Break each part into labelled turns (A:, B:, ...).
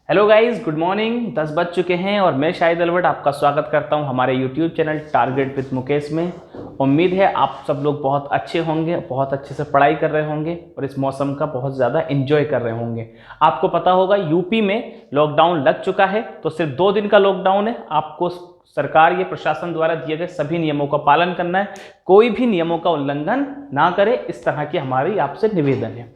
A: Hello guys, good morning. 10 बज चुके हैं और मैं शाहिद अलवट आपका स्वागत करता हूं हमारे YouTube channel target with Mukesh में। उम्मीद है आप सब लोग बहुत अच्छे होंगे, बहुत अच्छे से पढ़ाई कर रहे होंगे और इस मौसम का बहुत ज़्यादा एंजॉय कर रहे होंगे। आपको पता होगा यूपी में लॉकडाउन लग चुका है, तो सिर्फ 2 दिन का लॉकडाउन है। आपको सरकार ये प्रशासन द्वारा दिए गए सभी नियमों का पालन करना है, कोई भी नियमों का उल्लंघन ना करे, इस तरह की हमारी आपसे निवेदन है।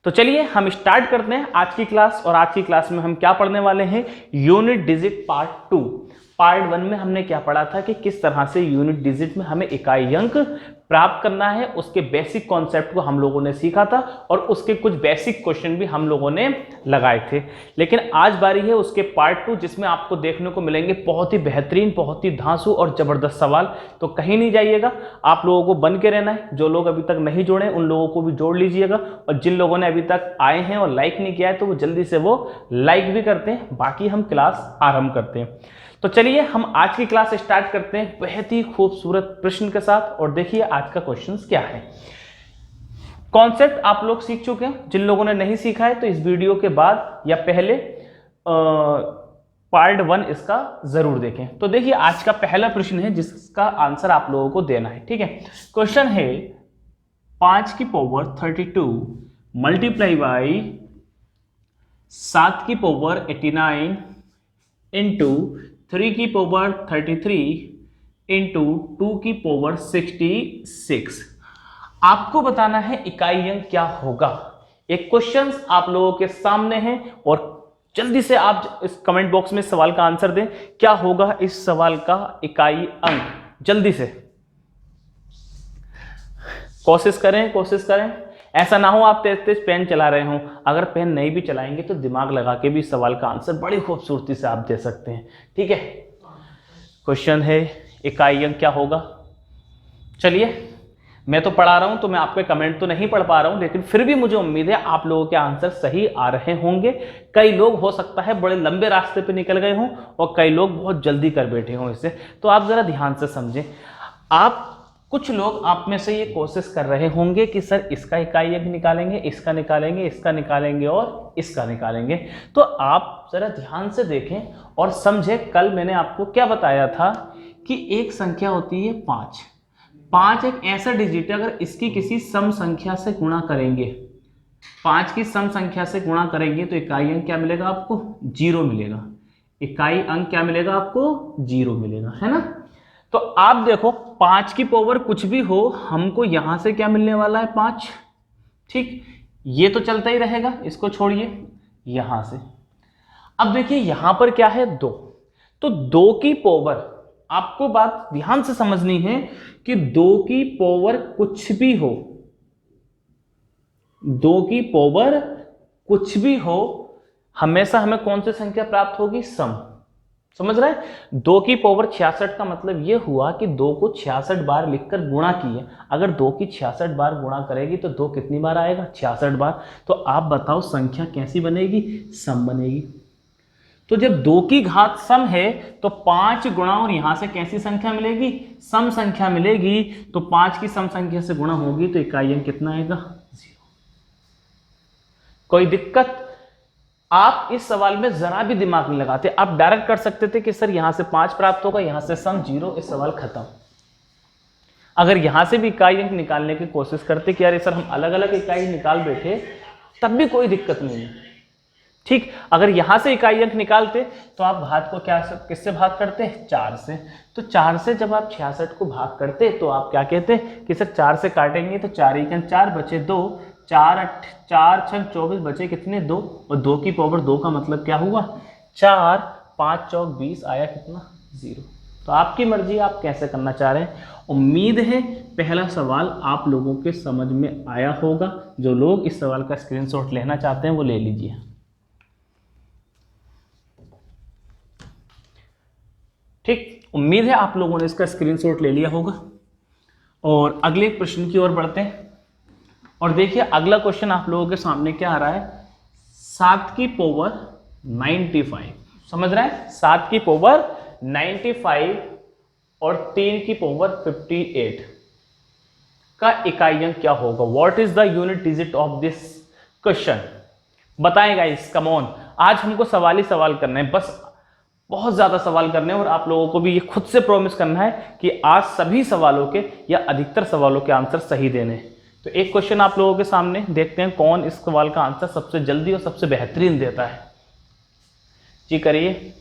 A: तो चलिए हम स्टार्ट करते हैं आज की क्लास। और आज की क्लास में हम क्या पढ़ने वाले हैं? Unit digit part 2। पार्ट 1 में हमने क्या पढ़ा था कि किस तरह से यूनिट डिजिट में हमें इकाई अंक प्राप्त करना है, उसके बेसिक कॉन्सेप्ट को हम लोगों ने सीखा था और उसके कुछ बेसिक क्वेश्चन भी हम लोगों ने लगाए थे। लेकिन आज बारी है उसके पार्ट 2, जिसमें आपको देखने को मिलेंगे बहुत ही बेहतरीन, बहुत ही धांसू और जबरदस्त सवाल। तो कहीं नहीं जाइएगा, आप लोगों को बन के रहना है। जो लोग अभी तक नहीं जुड़े उन लोगों को भी जोड़ लीजिएगा, और जिन लोगों ने अभी तक आए हैं और लाइक नहीं किया है तो वो जल्दी से वो लाइक भी करते हैं। बाकी हम क्लास आरंभ करते हैं। तो चलिए हम आज की क्लास स्टार्ट करते हैं बहुत ही खूबसूरत प्रश्न के साथ। और देखिए आज का क्वेश्चन क्या है। कॉन्सेप्ट आप लोग सीख चुके हैं। जिन लोगों ने नहीं सीखा है तो इस वीडियो के बाद या पहले पार्ट 1 इसका जरूर देखें। तो देखिए आज का पहला प्रश्न है जिसका आंसर आप लोगों को देना है। ठीक है, क्वेश्चन है 5 की पावर 32 मल्टीप्लाई बाई 7 की पावर 89 इंटू 3 की पावर 33 इंटू 2 की पावर 66। आपको बताना है इकाई अंक क्या होगा। एक क्वेश्चन आप लोगों के सामने है और जल्दी से आप इस कमेंट बॉक्स में सवाल का आंसर दें। क्या होगा इस सवाल का इकाई अंक? जल्दी से कोशिश करें, कोशिश करें। ऐसा ना हो आप तेज तेज पेन चला रहे हो। अगर पेन नहीं भी चलाएंगे तो दिमाग लगा के भी सवाल का आंसर बड़ी खूबसूरती से आप दे सकते हैं। ठीक है, क्वेश्चन है इकाई अंक क्या होगा। चलिए मैं तो पढ़ा रहा हूं तो मैं आपके कमेंट तो नहीं पढ़ पा रहा हूं, लेकिन फिर भी मुझे उम्मीद है आप लोगों के आंसर सही आ रहे होंगे। कई लोग हो सकता है बड़े लंबे रास्ते पे निकल गए हों और कई लोग बहुत जल्दी कर बैठे हों इसे। तो आप जरा ध्यान से समझें। आप कुछ लोग आप में से ये कोशिश कर रहे होंगे कि सर इसका इकाई अंक निकालेंगे, इसका निकालेंगे, इसका निकालेंगे और इसका निकालेंगे। तो आप जरा ध्यान से देखें और समझें। कल मैंने आपको क्या बताया था कि एक संख्या होती है 5। 5 एक ऐसा डिजिट है, अगर इसकी किसी सम संख्या से गुणा करेंगे, 5 की सम संख्या से गुणा करेंगे तो इकाई अंक क्या मिलेगा आपको? 0 मिलेगा। इकाई अंक क्या मिलेगा आपको? 0 मिलेगा, है ना। तो आप देखो 5 की पावर कुछ भी हो, हमको यहां से क्या मिलने वाला है? 5। ठीक, ये तो चलता ही रहेगा, इसको छोड़िए यहां से। अब देखिए यहां पर क्या है? 2। तो 2 की पावर, आपको बात ध्यान से समझनी है कि 2 की पावर कुछ भी हो, 2 की पावर कुछ भी हो, हमेशा हमें कौन सी संख्या प्राप्त होगी? सम। समझ रहे हैं? 2 की पावर 66 का मतलब यह हुआ कि 2 को 66 बार लिखकर गुणा किए। अगर 2 की 66 बार गुणा करेगी तो 2 कितनी बार आएगा? 66 बार। तो आप बताओ संख्या कैसी बनेगी? सम बनेगी। तो जब 2 की घात सम है तो 5 गुणा और यहां से कैसी संख्या मिलेगी? सम संख्या मिलेगी। तो 5 की सम संख्या से गुणा होगी तो इकाई अंक कितना आएगा? 0। कोई दिक्कत? आप इस सवाल में जरा भी दिमाग नहीं लगाते, आप डायरेक्ट कर सकते थे कि सर यहां से 5 प्राप्त होगा, यहां से सम 0, इस सवाल खत्म। अगर यहां से भी इकाई अंक निकालने की कोशिश करते कि यार सर हम अलग अलग इकाई निकाल बैठे, तब भी कोई दिक्कत नहीं है। ठीक, अगर यहां से इकाई अंक निकालते तो आप भाग को क्या किससे भाग करते? 4 से। तो 4 से जब आप 66 को भाग करते तो आप क्या कहते कि सर 4 से काटेंगे तो 4 × 4 बचे 2, 4 6 24 बचे कितने? 2। और 2 की पावर 2 का मतलब क्या हुआ? 4, 5 चौक 20 आया कितना? 0। तो आपकी मर्जी, आप कैसे करना चाह रहे हैं। उम्मीद है पहला सवाल आप लोगों के समझ में आया होगा। जो लोग इस सवाल का स्क्रीनशॉट लेना चाहते हैं वो ले लीजिए। ठीक, उम्मीद है आप लोगों ने इसका स्क्रीनशॉट ले लिया होगा। और अगले प्रश्न की ओर बढ़ते हैं। और देखिए अगला क्वेश्चन आप लोगों के सामने क्या आ रहा है? 7 की पावर 95। समझ रहे हैं? 7 की पावर 95 और 3 की पावर 58 का इकाई अंक क्या होगा? What is the unit digit of this question बताएं गाइस, कम ऑन। आज हमको सवाल ही सवाल करना है, बस बहुत ज़्यादा सवाल करने हैं और आप लोगों को भी ये खुद से प्रॉमिस करना है कि आज सभी सवालों के या अधिकतर सवालों के आंसर सही देने हैं। तो एक क्वेश्चन आप लोगों के सामने, देखते हैं कौन इस सवाल का आंसर सबसे जल्दी और सबसे बेहतरीन देता है। जी करिए।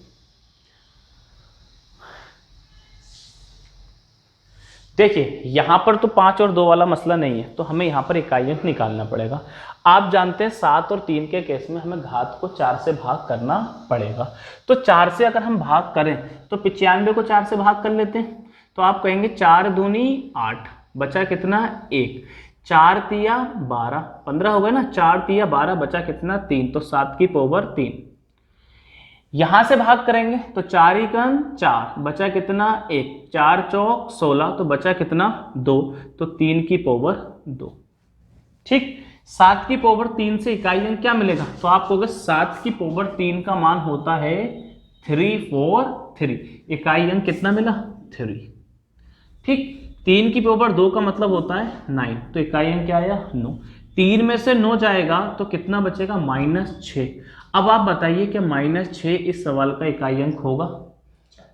A: देखिए यहां पर तो 5 और 2 वाला मसला नहीं है, तो हमें यहां पर इकाई अंक निकालना पड़ेगा। आप जानते हैं 7 और 3 के केस में हमें घात को 4 से भाग करना पड़ेगा। तो 4 से अगर हम भाग करें तो 95 को 4 से भाग कर लेते हैं। तो आप कहेंगे 4 दूनी 8, बचा कितना 1, 4 तिया 12, 15 हो गए ना, 4 तिया 12, बचा कितना 3, तो 7 की पावर 3। यहां से भाग करेंगे तो 4 एकम 4, बचा कितना 1, 4 चौक 16, तो बचा कितना 2, तो 3 की पावर 2। ठीक, 7 की पावर 3 से इकाई अंक क्या मिलेगा, तो आप कहोगे 7 की पावर 3 का मान होता है 343। इकाई अंक कितना मिला 3। ठीक, 3 की पावर 2 का मतलब होता है 9, तो इकाई अंक क्या आया 9। 3 में से 9 जाएगा तो कितना बचेगा -6। अब आप बताइए कि -6 इस सवाल का इकाई अंक होगा?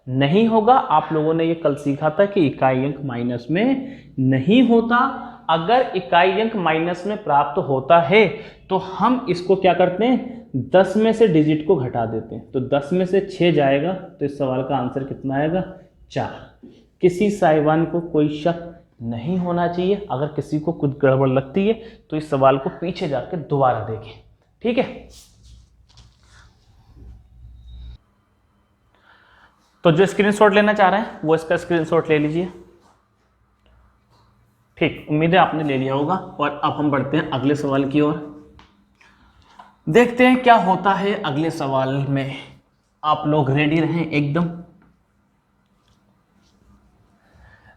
A: नहीं होगा। आप लोगों ने ये कल सीखा था कि इकाई अंक माइनस में नहीं होता। अगर इकाई अंक माइनस में प्राप्त होता है तो हम इसको क्या करते हैं, 10 में से डिजिट को घटा देते हैं। तो 10 में से 6 जाएगा तो इस सवाल का आंसर कितना आएगा 4। किसी साहिबान को कोई शक नहीं होना चाहिए। अगर किसी को कुछ गड़बड़ लगती है तो इस सवाल को पीछे जाकर दोबारा देखें। ठीक है, तो जो स्क्रीनशॉट लेना चाह रहे हैं वो इसका स्क्रीनशॉट ले लीजिए। ठीक, उम्मीद है आपने ले लिया होगा। और अब हम बढ़ते हैं अगले सवाल की ओर। देखते हैं क्या होता है अगले सवाल में। आप लोग रेडी रहें एकदम।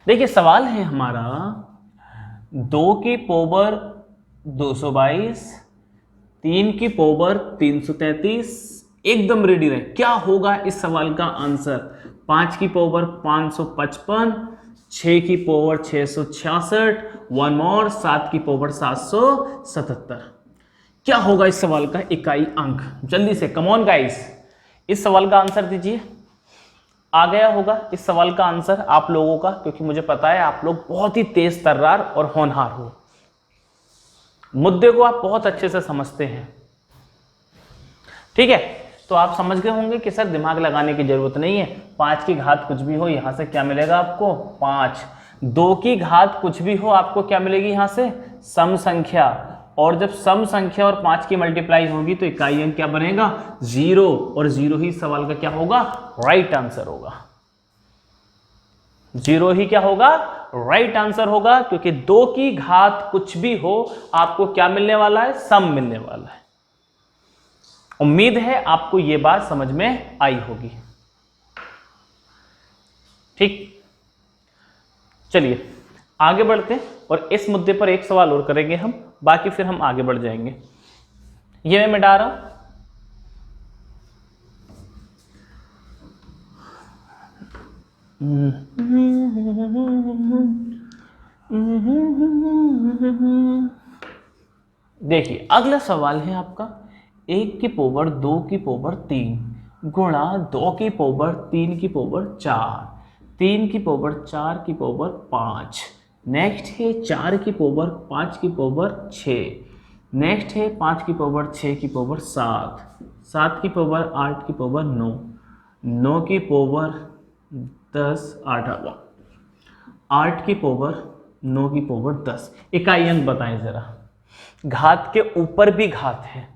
A: देखिए सवाल है हमारा 2 की पावर 222, 3 की पावर 333। एकदम रेडी रहे, क्या होगा इस सवाल का आंसर। 5 की पावर 555, 6 की पावर 666, 1 मोर 7 की पावर 777। क्या होगा इस सवाल का इकाई अंक? जल्दी से, कम ऑन गाइस, इस सवाल का आंसर दीजिए। आ गया होगा इस सवाल का आंसर आप लोगों का, क्योंकि मुझे पता है आप लोग बहुत ही तेज तर्रार और होनहार हो, मुद्दे को आप बहुत अच्छे से समझते हैं। ठीक है, तो आप समझ गए होंगे कि सर दिमाग लगाने की जरूरत नहीं है। 5 की घात कुछ भी हो, यहां से क्या मिलेगा आपको 5। 2 की घात कुछ भी हो, आपको क्या मिलेगी यहां से सम संख्या। और जब सम संख्या और 5 की मल्टीप्लाई होगी तो इकाई अंक क्या बनेगा 0। और 0 ही सवाल का क्या होगा, राइट आंसर होगा। 0 ही क्या होगा, राइट आंसर होगा। क्योंकि 2 की घात कुछ भी हो आपको क्या मिलने वाला है, सम मिलने वाला है। उम्मीद है आपको यह बात समझ में आई होगी। ठीक, चलिए आगे बढ़ते हैं और इस मुद्दे पर एक सवाल और करेंगे हम, बाकी फिर हम आगे बढ़ जाएंगे। ये मैं मिटा रहा हूं। देखिए अगला सवाल है आपका 1 की पावर 2 की पावर 3 गुणा 2 की पावर 3 की पावर 4, 3 की पावर 4 की पावर 5। नेक्स्ट है 4 की पावर 5 की पावर 6। नेक्स्ट है 5 की पावर 6 की पावर 7, 7 की पावर 8 की पावर 9, 9 की पावर 10, 8 की पावर 9 की पावर 10। इकाई अंक बताएं जरा। घात के ऊपर भी घात है,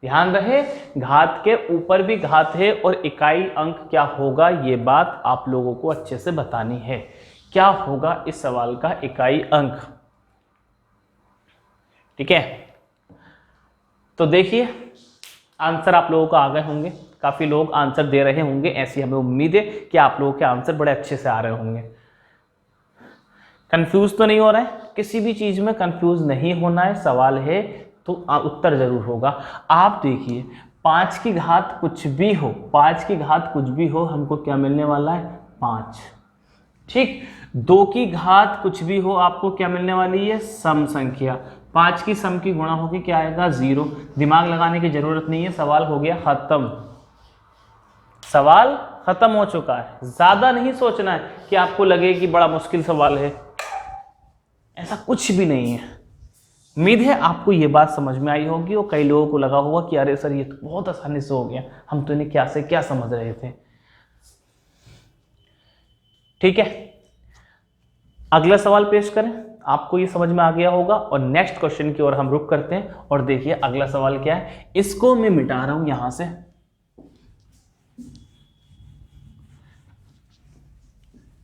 A: ध्यान रहे, घात के ऊपर भी घात है और इकाई अंक क्या होगा ये बात आप लोगों को अच्छे से बतानी है। क्या होगा इस सवाल का इकाई अंक? ठीक है, तो देखिए आंसर आप लोगों को आ गए होंगे, काफी लोग आंसर दे रहे होंगे, ऐसी हमें उम्मीद है कि आप लोगों के आंसर बड़े अच्छे से आ रहे होंगे। कंफ्यूज तो नहीं हो रहा है, किसी भी चीज में कंफ्यूज नहीं होना है। सवाल है तो उत्तर जरूर होगा। आप देखिए 5 की घात कुछ भी हो, 5 की घात कुछ भी हो, हमको क्या मिलने वाला है 5। ठीक, 2 की घात कुछ भी हो आपको क्या मिलने वाली है सम संख्या। 5 की सम की गुणा होगी क्या आएगा 0। दिमाग लगाने की जरूरत नहीं है, सवाल हो गया खत्म, सवाल खत्म हो चुका है। ज्यादा नहीं सोचना है कि आपको लगे कि बड़ा मुश्किल सवाल है, ऐसा कुछ भी नहीं है। उम्मीद है आपको ये बात समझ में आई होगी और कई लोगों को लगा होगा कि अरे सर ये तो बहुत आसानी से हो गया, हम तो इन्हें क्या से क्या समझ रहे थे। ठीक है, अगला सवाल पेश करें, आपको ये समझ में आ गया होगा और नेक्स्ट क्वेश्चन की ओर हम रुक करते हैं। और देखिए अगला सवाल क्या है, इसको मैं मिटा रहा हूं यहां से।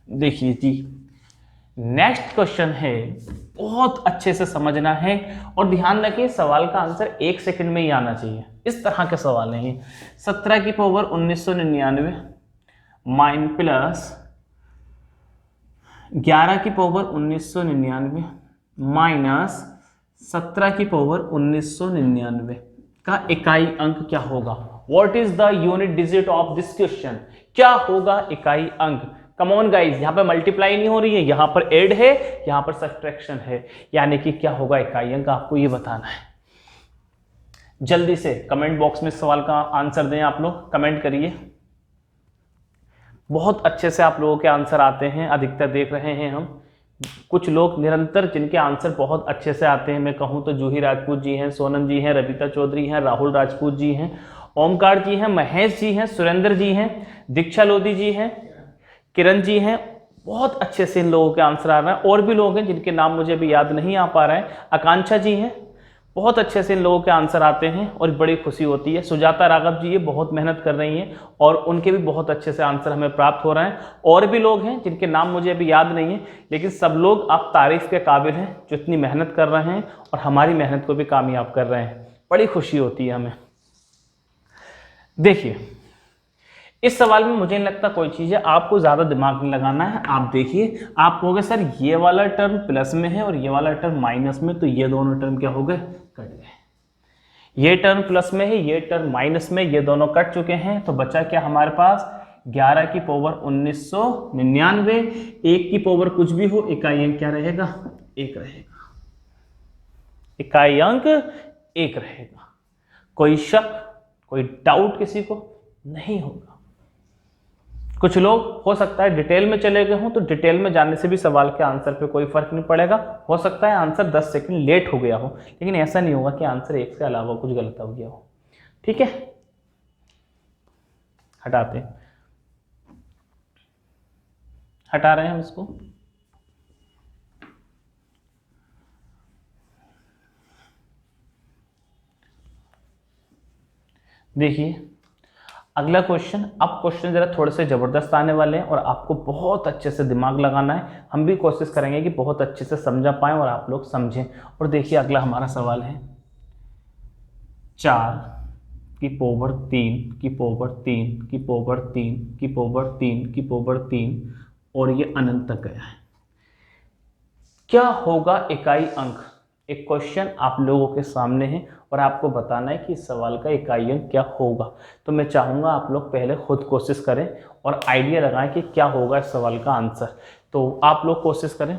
A: देखिए जी, नेक्स्ट क्वेश्चन है, बहुत अच्छे से समझना है और ध्यान रखिए सवाल का आंसर 1 सेकंड में ही आना चाहिए, इस तरह के सवाल नहीं। 17 की पावर 1999 माइन प्लस 11 की पावर 1999 माइनस 17 की पावर 1999 का इकाई अंक क्या होगा। What is the unit digit of this question, क्या होगा इकाई अंक। कम ऑन गाइस, यहां पर मल्टीप्लाई नहीं हो रही है, यहां पर ऐड है, यहां पर सब्ट्रैक्शन है, यानी कि क्या होगा इकाई अंक, आपको ये बताना है। जल्दी से कमेंट बॉक्स में सवाल का आंसर दें, आप लोग कमेंट करिए। बहुत अच्छे से आप लोगों के आंसर आते हैं, अधिकतर देख रहे हैं हम। कुछ लोग निरंतर जिनके आंसर बहुत अच्छे से आते हैं, मैं कहूं तो जूही राजपूत जी हैं, सोनम जी हैं, रविता चौधरी हैं, राहुल राजपूत जी हैं, ओमकार जी हैं, महेश जी हैं, सुरेंद्र जी हैं, दीक्षा लोधी जी हैं, किरण जी हैं। बहुत अच्छे से इन लोगों के आंसर आ रहे हैं। और भी लोग हैं जिनके नाम मुझे अभी याद नहीं आ पा रहे हैं, आकांक्षा जी हैं, बहुत अच्छे से इन लोगों के आंसर आते हैं और बड़ी खुशी होती है। सुजाता राघव जी ये बहुत मेहनत कर रही हैं और उनके भी बहुत अच्छे से आंसर हमें प्राप्त हो रहे हैं। और भी लोग हैं जिनके नाम मुझे अभी याद नहीं है, लेकिन सब लोग आप तारीफ के काबिल हैं जो इतनी मेहनत कर रहे हैं और हमारी मेहनत को भी कामयाब कर रहे हैं। बड़ी खुशी होती है हमें। देखिए इस सवाल में मुझे नहीं लगता कोई चीज़ है, आपको ज़्यादा दिमाग नहीं लगाना है। आप देखिए, आप कहोगे सर ये वाला टर्म प्लस में है और ये वाला टर्म माइनस में, तो ये दोनों टर्म क्या हो गए, कट गए। ये टर्म प्लस में है, ये टर्म माइनस में, ये दोनों कट चुके हैं। तो बचा क्या हमारे पास, 11 की पावर 1999, 1 की पावर कुछ भी हो, इकाई अंक क्या रहेगा, 1 रहेगा। इकाई अंक 1 रहेगा। कोई शक, कोई डाउट किसी को नहीं होगा। कुछ लोग हो सकता है डिटेल में चले गए हों, तो डिटेल में जाने से भी सवाल के आंसर पे कोई फर्क नहीं पड़ेगा। हो सकता है आंसर 10 सेकंड लेट हो गया हो, लेकिन ऐसा नहीं होगा कि आंसर 1 से अलावा कुछ गलत हो गया हो। ठीक है, हटाते हैं, हटा रहे हैं हम इसको। देखिए अगला क्वेश्चन, अब क्वेश्चन जरा थोड़े से जबरदस्त आने वाले हैं और आपको बहुत अच्छे से दिमाग लगाना है। हम भी कोशिश करेंगे कि बहुत अच्छे से समझा पाएं और आप लोग समझें। और देखिए अगला हमारा सवाल है, 4 की पावर 3 की पावर 3 की पावर 3 की पावर 3 की पावर 3 और ये अनंत तक गया है, क्या होगा इकाई अंक। एक क्वेश्चन आप लोगों के सामने है और आपको बताना है कि इस सवाल का इकाई अंक क्या होगा। तो मैं चाहूँगा आप लोग पहले खुद कोशिश करें और आइडिया लगाएं कि क्या होगा इस सवाल का आंसर। तो आप लोग कोशिश करें।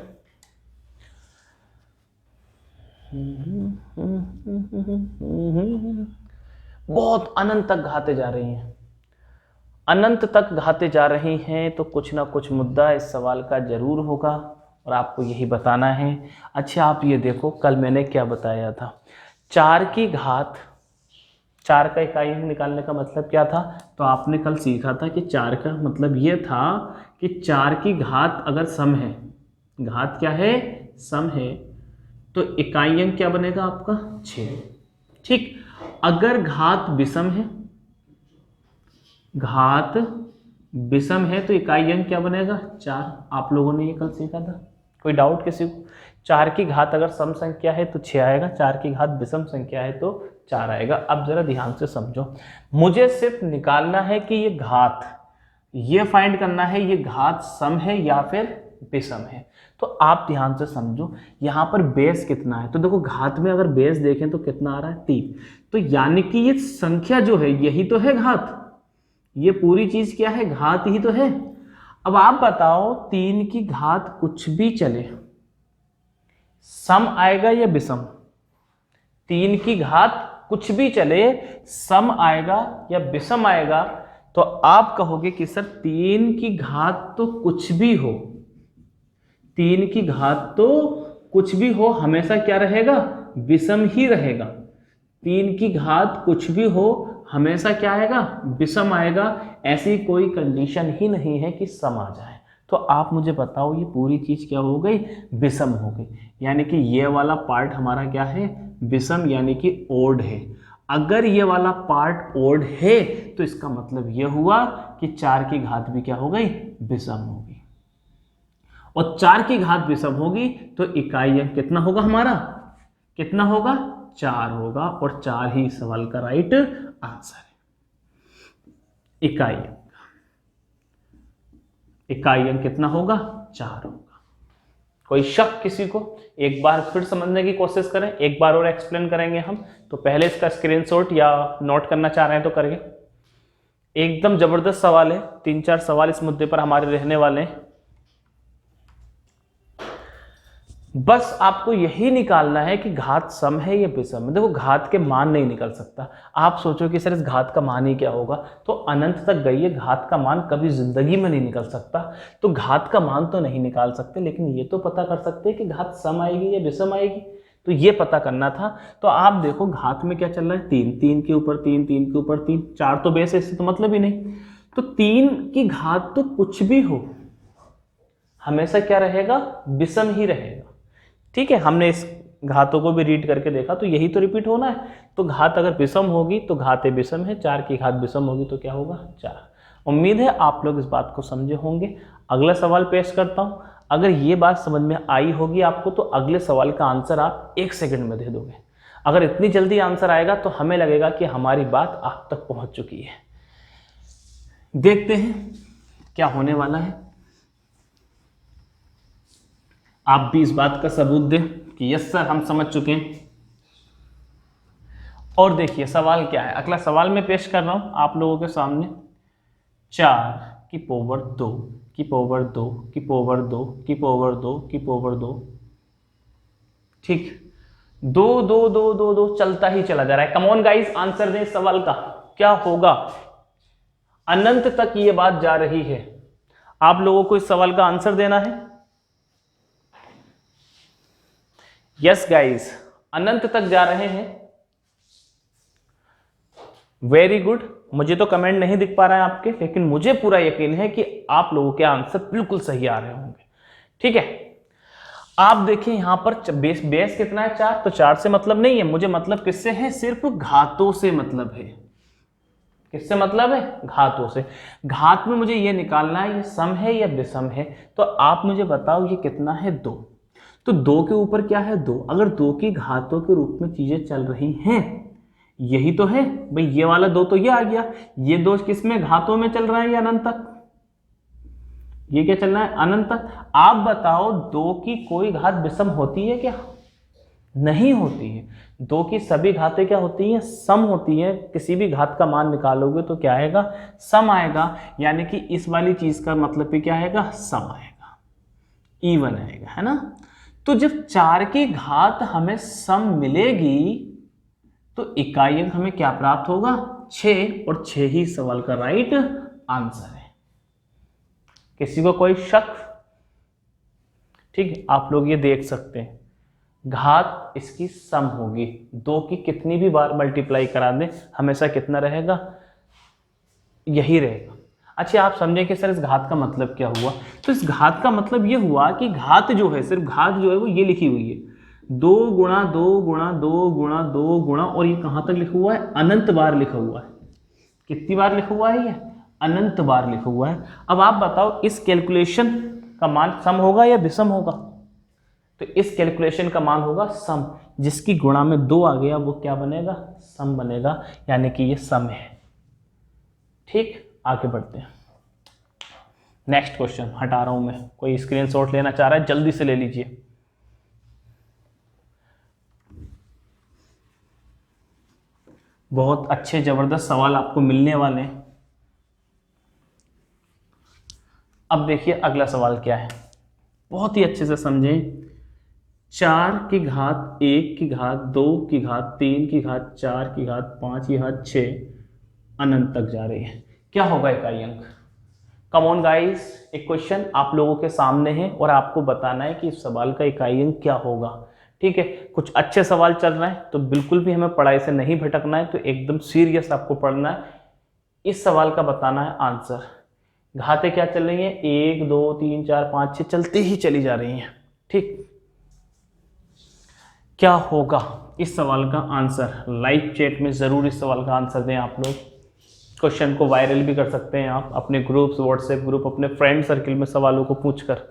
A: बहुत अनंत तक घाते जा रही हैं, अनंत तक घाते जा रही हैं, तो कुछ ना कुछ मुद्दा इस सवाल का जरूर होगा और आपको यही बताना है। अच्छा आप ये देखो, कल मैंने क्या बताया था, 4 की घात, 4 का इकाई अंक निकालने का मतलब क्या था। तो आपने कल सीखा था कि 4 का मतलब ये था कि 4 की घात अगर सम है, घात क्या है, सम है, तो इकाई अंक क्या बनेगा आपका, 6। ठीक, अगर घात विषम है, घात विषम है तो इकाई अंक क्या बनेगा, 4। आप लोगों ने ये कल सीखा था, कोई डाउट किसी को। 4 की घात अगर सम संख्या है तो 6 आएगा, 4 की घात विषम संख्या है तो 4 आएगा। अब जरा ध्यान से समझो, मुझे सिर्फ निकालना है कि ये घात, ये फाइंड करना है ये घात सम है या फिर विषम है। तो आप ध्यान से समझो, यहाँ पर बेस कितना है, तो देखो घात में अगर बेस देखें तो कितना आ रहा है, 3। तो यानी कि ये संख्या जो है यही तो है घात, ये पूरी चीज क्या है, घात ही तो है। अब आप बताओ 3 की घात कुछ भी चले, सम आएगा या विषम, 3 की घात कुछ भी चले, सम आएगा या विषम आएगा, तो आप कहोगे कि सर 3 की घात तो कुछ भी हो, 3 की घात तो कुछ भी हो हमेशा क्या रहेगा, विषम ही रहेगा। 3 की घात कुछ भी हो हमेशा क्या आएगा, विषम आएगा। ऐसी कोई कंडीशन ही नहीं है कि सम आ जाए। तो आप मुझे बताओ ये पूरी चीज क्या हो गई, विषम हो गई। यानी कि ये वाला पार्ट हमारा क्या है, विषम यानी कि ओड है। अगर ये वाला पार्ट ओड है तो इसका मतलब ये हुआ कि 4 की घात भी क्या हो गई, विषम हो गई। और 4 की घात विषम होगी तो इकाई अंक कितना होगा हमारा, कितना होगा, 4 होगा। और 4 ही सवाल का राइट आंसर है। इकाई अंक कितना होगा, 4 होगा। कोई शक किसी को? एक बार फिर समझने की कोशिश करें, एक बार और एक्सप्लेन करेंगे हम। तो पहले इसका स्क्रीनशॉट या नोट करना चाह रहे हैं तो करिए। एकदम जबरदस्त सवाल है, 3-4 सवाल इस मुद्दे पर हमारे रहने वाले हैं। बस आपको यही निकालना है कि घात सम है या विषम है। देखो घात के मान नहीं निकल सकता। आप सोचो कि सर इस घात का मान ही क्या होगा, तो अनंत तक गई है, घात का मान कभी जिंदगी में नहीं निकल सकता। तो घात का मान तो नहीं निकाल सकते, लेकिन ये तो पता कर सकते हैं कि घात सम आएगी या विषम आएगी। तो ये पता करना था। तो आप देखो घात में क्या चल रहा है, 3, 3 के ऊपर 3, 3 के ऊपर 3, 4 तो बेस है, इससे तो मतलब ही नहीं। तो 3 की घात तो कुछ भी हो हमेशा क्या रहेगा, विषम ही रहेगा। ठीक है, हमने इस घातों को भी रीड करके देखा, तो यही तो रिपीट होना है। तो घात अगर विषम होगी तो घात विषम है, 4 की घात विषम होगी तो क्या होगा, 4। उम्मीद है आप लोग इस बात को समझे होंगे। अगला सवाल पेश करता हूं। अगर ये बात समझ में आई होगी आपको तो अगले सवाल का आंसर आप 1 सेकंड में दे दोगे। अगर इतनी जल्दी आंसर आएगा तो हमें लगेगा कि हमारी बात आप तक पहुंच चुकी है। देखते हैं क्या होने वाला है। आप भी इस बात का सबूत दें कि यस सर हम समझ चुके हैं। और देखिए सवाल क्या है, अगला सवाल मैं पेश कर रहा हूं आप लोगों के सामने। 4 की पावर 2 की पावर 2 की पावर 2 की पावर 2 की पावर 2, ठीक, 2 2 2 2 2 चलता ही चला जा रहा है। कम ऑन गाइस, आंसर दें इस सवाल का, क्या होगा। अनंत तक ये बात जा रही है। आप लोगों को इस सवाल का आंसर देना है। यस गाइस, अनंत तक जा रहे हैं। Very good. मुझे तो कमेंट नहीं दिख पा रहा है आपके, लेकिन मुझे पूरा यकीन है कि आप लोगों के आंसर बिल्कुल सही आ रहे होंगे। ठीक है, आप देखिए यहां पर बेस कितना है, 4। तो 4 से मतलब नहीं है मुझे, मतलब किससे है, सिर्फ घातों से मतलब है। किससे मतलब है, घातों से। घात में मुझे ये निकालना है ये सम है या विषम है। तो आप मुझे बताओ ये कितना है, 2। तो 2 के ऊपर क्या है, 2। अगर 2 की घातों के रूप में चीजें चल रही हैं, यही तो है भाई, ये वाला 2 तो ये आ गया। ये 2 किस में, घातों में चल रहा है या अनंत तक, ये क्या चल रहा है, अनंत तक। आप बताओ 2 की कोई घात विषम होती है क्या, नहीं होती है। 2 की सभी घातें क्या होती हैं, सम होती हैं। किसी भी घात का मान निकालोगे तो क्या आएगा, सम आएगा। यानी कि इस वाली चीज का मतलब भी क्या आएगा, सम आएगा, इवन आएगा, है ना। तो जब 4 की घात हमें सम मिलेगी तो इकाई अंक हमें क्या प्राप्त होगा, 6। और 6 ही सवाल का राइट आंसर है। किसी को कोई शक? ठीक है, आप लोग ये देख सकते हैं घात इसकी सम होगी। 2 की कितनी भी बार मल्टीप्लाई करा दें हमेशा कितना रहेगा, यही रहेगा। अच्छा, आप समझें कि सर इस घात का मतलब क्या हुआ। तो इस घात का मतलब ये हुआ कि घात जो है, सिर्फ घात जो है वो ये लिखी हुई है, 2 गुणा 2 गुणा 2 गुणा 2 गुणा, और ये कहां तक लिखा हुआ है, अनंत बार लिखा हुआ है। कितनी बार लिखा हुआ है, ये अनंत बार लिखा हुआ है। अब आप बताओ इस कैलकुलेशन का मान सम होगा या विषम होगा। तो इस कैलकुलेशन का मान होगा सम, जिसकी गुणा में 2 आ गया वो क्या बनेगा, सम बनेगा। यानी कि ये सम है। ठीक, आगे बढ़ते हैं। नेक्स्ट क्वेश्चन हटा रहा हूं मैं, कोई स्क्रीनशॉट लेना चाह रहा है जल्दी से ले लीजिए। बहुत अच्छे जबरदस्त सवाल आपको मिलने वाले हैं। अब देखिए अगला सवाल क्या है, बहुत ही अच्छे से समझें। 4 की घात 1 की घात 2 की घात 3 की घात 4 की घात 5 की घात 6 अनंत तक जा रही है। क्या होगा इकाई अंक? कम ऑन गाइस, एक क्वेश्चन आप लोगों के सामने है और आपको बताना है कि इस सवाल का इकाई अंक क्या होगा। ठीक है, कुछ अच्छे सवाल चल रहे हैं तो बिल्कुल भी हमें पढ़ाई से नहीं भटकना है, तो एकदम सीरियस आपको पढ़ना है। इस सवाल का बताना है आंसर। घातें क्या चल रही हैं? 1 2 3 4 5 6 चलती ही चली जा रही हैं। ठीक, क्या होगा इस सवाल का आंसर? लाइव चैट में जरूर इस सवाल का आंसर दें आप लोग। क्वेश्चन को वायरल भी कर सकते हैं आप अपने ग्रुप्स, व्हाट्सएप ग्रुप, अपने फ्रेंड सर्किल में सवालों को पूछकर।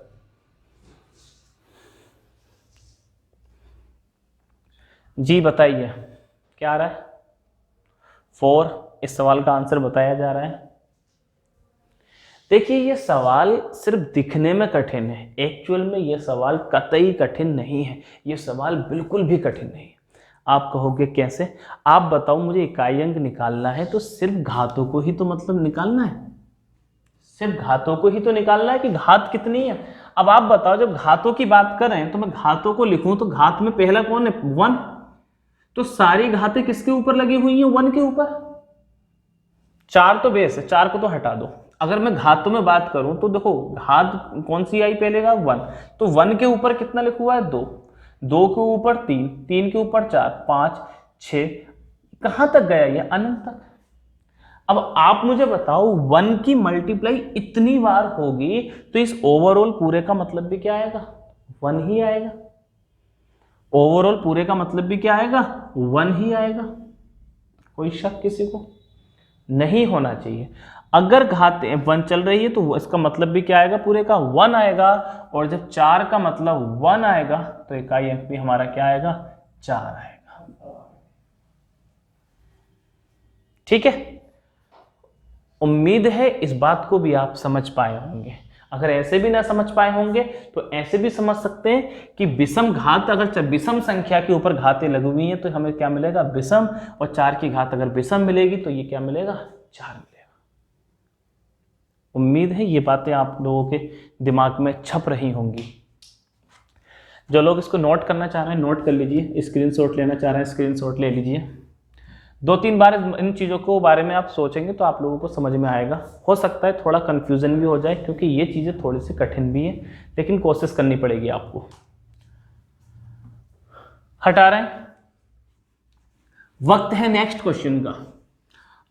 A: जी बताइए क्या आ रहा है? 4 इस सवाल का आंसर बताया जा रहा है। देखिए, ये सवाल सिर्फ दिखने में कठिन है, एक्चुअल में ये सवाल कतई कठिन नहीं है। ये सवाल बिल्कुल भी कठिन नहीं है। आप कहोगे कैसे? आप बताओ, मुझे इकाई अंक निकालना है तो सिर्फ घातों को ही तो मतलब निकालना है, सिर्फ घातों को ही तो निकालना है कि घात कितनी है। अब आप बताओ, जब घातों की बात करें तो मैं घातों को लिखूं तो घात में पहला कौन है? 1। तो सारी घातें किसके ऊपर लगी हुई हैं? 1 के ऊपर। 4 तो बेस है, 4 को तो हटा दो। अगर मैं घातों में बात करूं तो देखो, घात कौन सी आई पहले का? 1। तो 1 के ऊपर कितना लिखा हुआ है? 2। 2 के ऊपर 3, 3 के ऊपर 4, 5 6, कहां तक गया ये? अनंत तक। अब आप मुझे बताओ, 1 की मल्टीप्लाई इतनी बार होगी तो इस ओवरऑल पूरे का मतलब भी क्या आएगा? 1 ही आएगा। ओवरऑल पूरे का मतलब भी क्या आएगा? 1 ही आएगा। कोई शक किसी को? नहीं होना चाहिए। अगर घात 1 चल रही है तो इसका मतलब भी क्या आएगा? पूरे का 1 आएगा। और जब 4 का मतलब 1 आएगा तो इकाई अंक भी हमारा क्या आएगा? 4 आएगा। ठीक है, उम्मीद है इस बात को भी आप समझ पाए होंगे। अगर ऐसे भी ना समझ पाए होंगे तो ऐसे भी समझ सकते हैं कि विषम घात, अगर विषम संख्या के ऊपर घातें लगी हुई हैं तो हमें क्या मिलेगा? विषम। और 4 की घात अगर विषम मिलेगी तो ये क्या मिलेगा? 4 मिलेगा। उम्मीद है ये बातें आप लोगों के दिमाग में छप रही होंगी। जो लोग इसको नोट करना चाह रहे हैं नोट कर लीजिए, स्क्रीनशॉट लेना चाह रहे हैं स्क्रीनशॉट ले लीजिए। 2-3 बार इन चीज़ों को बारे में आप सोचेंगे तो आप लोगों को समझ में आएगा। हो सकता है थोड़ा कन्फ्यूजन भी हो जाए क्योंकि ये चीज़ें थोड़ी सी कठिन भी है, लेकिन कोशिश करनी पड़ेगी आपको। हटा रहे हैं, वक्त है नेक्स्ट क्वेश्चन का।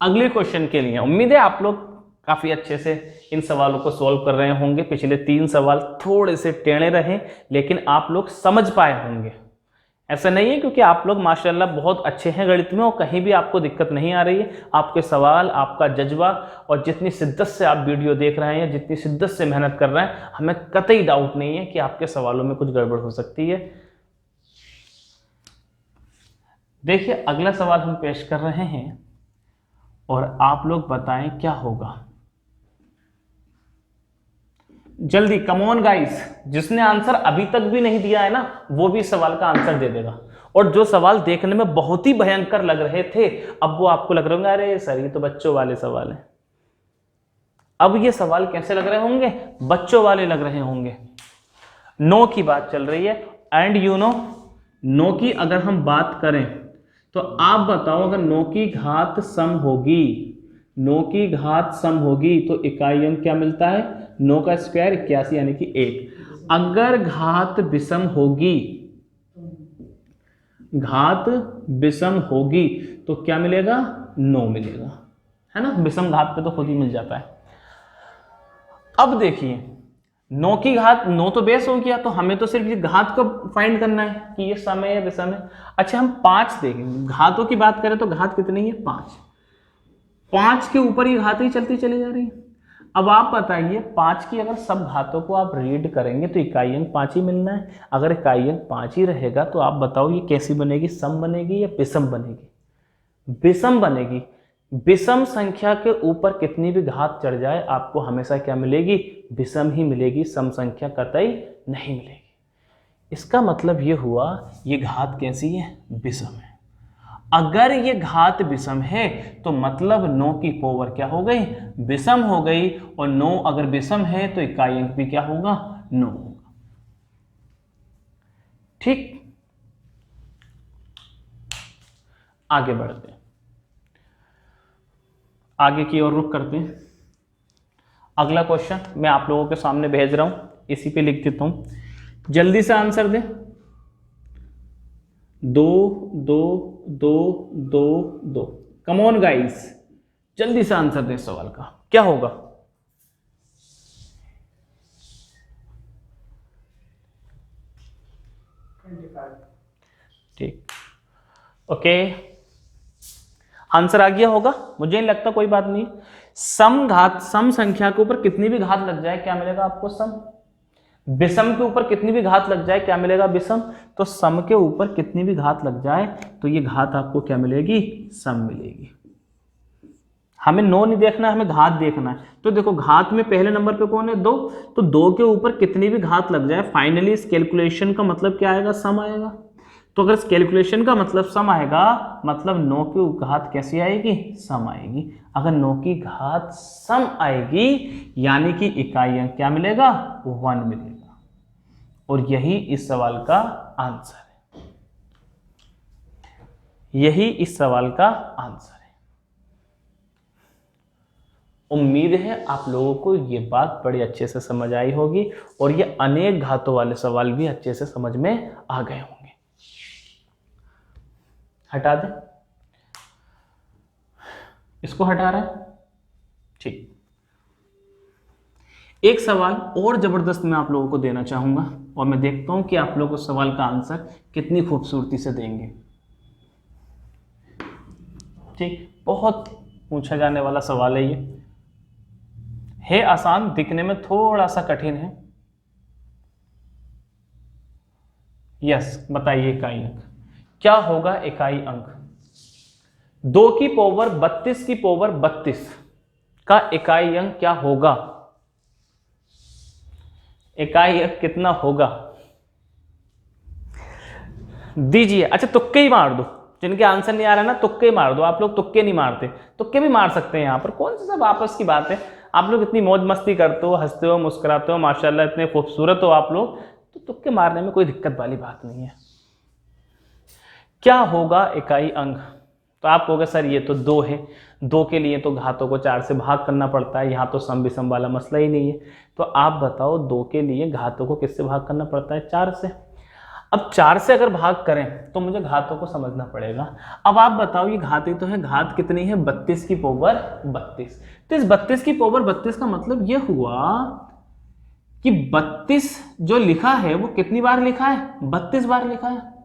A: अगले क्वेश्चन के लिए उम्मीद है आप लोग काफ़ी अच्छे से इन सवालों को सॉल्व कर रहे होंगे। पिछले 3 सवाल थोड़े से टेढ़े रहे लेकिन आप लोग समझ पाए होंगे। ऐसा नहीं है, क्योंकि आप लोग माशाल्लाह बहुत अच्छे हैं गणित में और कहीं भी आपको दिक्कत नहीं आ रही है। आपके सवाल, आपका जज्बा और जितनी शिद्दत से आप वीडियो देख रहे हैं या जितनी शिद्दत से मेहनत कर रहे हैं, हमें कतई डाउट नहीं है कि आपके सवालों में कुछ गड़बड़ हो सकती है। देखिए, अगला सवाल हम पेश कर रहे हैं और आप लोग बताएं क्या होगा। जल्दी, कम ऑन गाइस, जिसने आंसर अभी तक भी नहीं दिया है ना वो भी सवाल का आंसर दे देगा। और जो सवाल देखने में बहुत ही भयंकर लग रहे थे अब वो आपको लग रहे होंगे अरे सर ये तो बच्चों वाले सवाल हैं। अब ये सवाल कैसे लग रहे होंगे? बच्चों वाले लग रहे होंगे। नो की बात चल रही है एंड यू नो की अगर हम बात करें तो आप बताओ, अगर नो की घात सम होगी, नो की घात सम होगी तो इकाई अंक क्या मिलता है? 9 का स्क्वायर 81 यानी कि 1। अगर घात विषम होगी, घात विषम होगी तो क्या मिलेगा? 9 मिलेगा, है ना। विषम घात पे तो खुद ही मिल जाता है। अब देखिए, 9 की घात 9 तो बेस हो गया, तो हमें तो सिर्फ ये घात को फाइंड करना है कि ये सम है या विषम है। अच्छा, हम 5 देखेंगे। घातों की बात करें तो घात कितनी है? 5। 5 के ऊपर ये घातें चलती चली जा रही है। अब आप बताइए, 5 की अगर सब घातों को आप रीड करेंगे तो इकाई अंक 5 ही मिलना है। अगर इकाई अंक 5 ही रहेगा तो आप बताओ ये कैसी बनेगी? सम बनेगी या विषम बनेगी? विषम बनेगी। विषम संख्या के ऊपर कितनी भी घात चढ़ जाए आपको हमेशा क्या मिलेगी? विषम ही मिलेगी, सम संख्या कतई नहीं मिलेगी। इसका मतलब ये हुआ ये घात कैसी है? विषम है। अगर ये घात विषम है तो मतलब 9 की पावर क्या हो गई? विषम हो गई। और 9 अगर विषम है तो इकाई अंक भी क्या होगा? 9 होगा। ठीक, आगे बढ़ते हैं, आगे की ओर रुख करते हैं। अगला क्वेश्चन मैं आप लोगों के सामने भेज रहा हूं, इसी पे लिख देता हूं, जल्दी से आंसर दें। 2 2 2 2 2, कम ऑन गाइस, जल्दी से आंसर दें सवाल का, क्या होगा? ठीक, ओके, आंसर आ गया होगा, मुझे नहीं लगता, कोई बात नहीं। सम संख्या के ऊपर कितनी भी घात लग जाए क्या मिलेगा आपको? सम। विषम के ऊपर कितनी भी घात लग जाए क्या मिलेगा? विषम। तो सम के ऊपर कितनी भी घात लग जाए तो ये घात आपको क्या मिलेगी? सम मिलेगी। हमें नो नहीं देखना है, हमें घात देखना है। तो देखो घात में पहले नंबर पे कौन है? 2, तो 2 के ऊपर कितनी भी घात लग जाए, फाइनली इस कैलकुलेशन का मतलब क्या आएगा? सम आएगा। तो अगर इस कैलकुलेशन का मतलब सम आएगा, मतलब 9 की घात कैसी आएगी? सम आएगी। अगर 9 की घात सम आएगी यानी कि इकाई अंक क्या मिलेगा? 1 मिलेगा। और यही इस सवाल का आंसर है, यही इस सवाल का आंसर है। उम्मीद है आप लोगों को ये बात बड़ी अच्छे से समझ आई होगी और ये अनेक घातों वाले सवाल भी अच्छे से समझ में आ गए होंगे। हटा दें, इसको हटा रहा है, ठीक। एक सवाल और जबरदस्त मैं आप लोगों को देना चाहूंगा और मैं देखता हूं कि आप लोग उस सवाल का आंसर कितनी खूबसूरती से देंगे। ठीक, बहुत पूछा जाने वाला सवाल है ये, है आसान, दिखने में थोड़ा सा कठिन है। यस, बताइए इकाई अंक क्या होगा? इकाई अंक 2 की पावर 32 की पावर 32 का इकाई अंक क्या होगा? इकाई अंक कितना होगा? दीजिए। अच्छा, तुक्के ही मार दो, जिनके आंसर नहीं आ रहा ना, तुक्के मार दो। आप लोग तुक्के नहीं मारते, तुक्के भी मार सकते हैं यहाँ पर, कौन सी सब आपस की बात है। आप लोग इतनी मौज मस्ती करते हो, हंसते हो, मुस्कुराते हो, माशाल्लाह इतने खूबसूरत हो आप लोग, तो तुक्के मारने में कोई दिक्कत वाली बात नहीं है। क्या होगा इकाई अंक? तो आप कहोगे सर ये तो 2 है, 2 के लिए तो घातों को 4 से भाग करना पड़ता है, यहाँ तो सम विषम वाला मसला ही नहीं है। तो आप बताओ 2 के लिए घातों को किससे भाग करना पड़ता है? 4 से। अब 4 से अगर भाग करें तो मुझे घातों को समझना पड़ेगा। अब आप बताओ, ये घात ही तो है, घात कितनी है? 32 की पावर 32। तो इस 32 की पावर 32 का मतलब ये हुआ कि 32 जो लिखा है वो कितनी बार लिखा है? 32 बार लिखा है।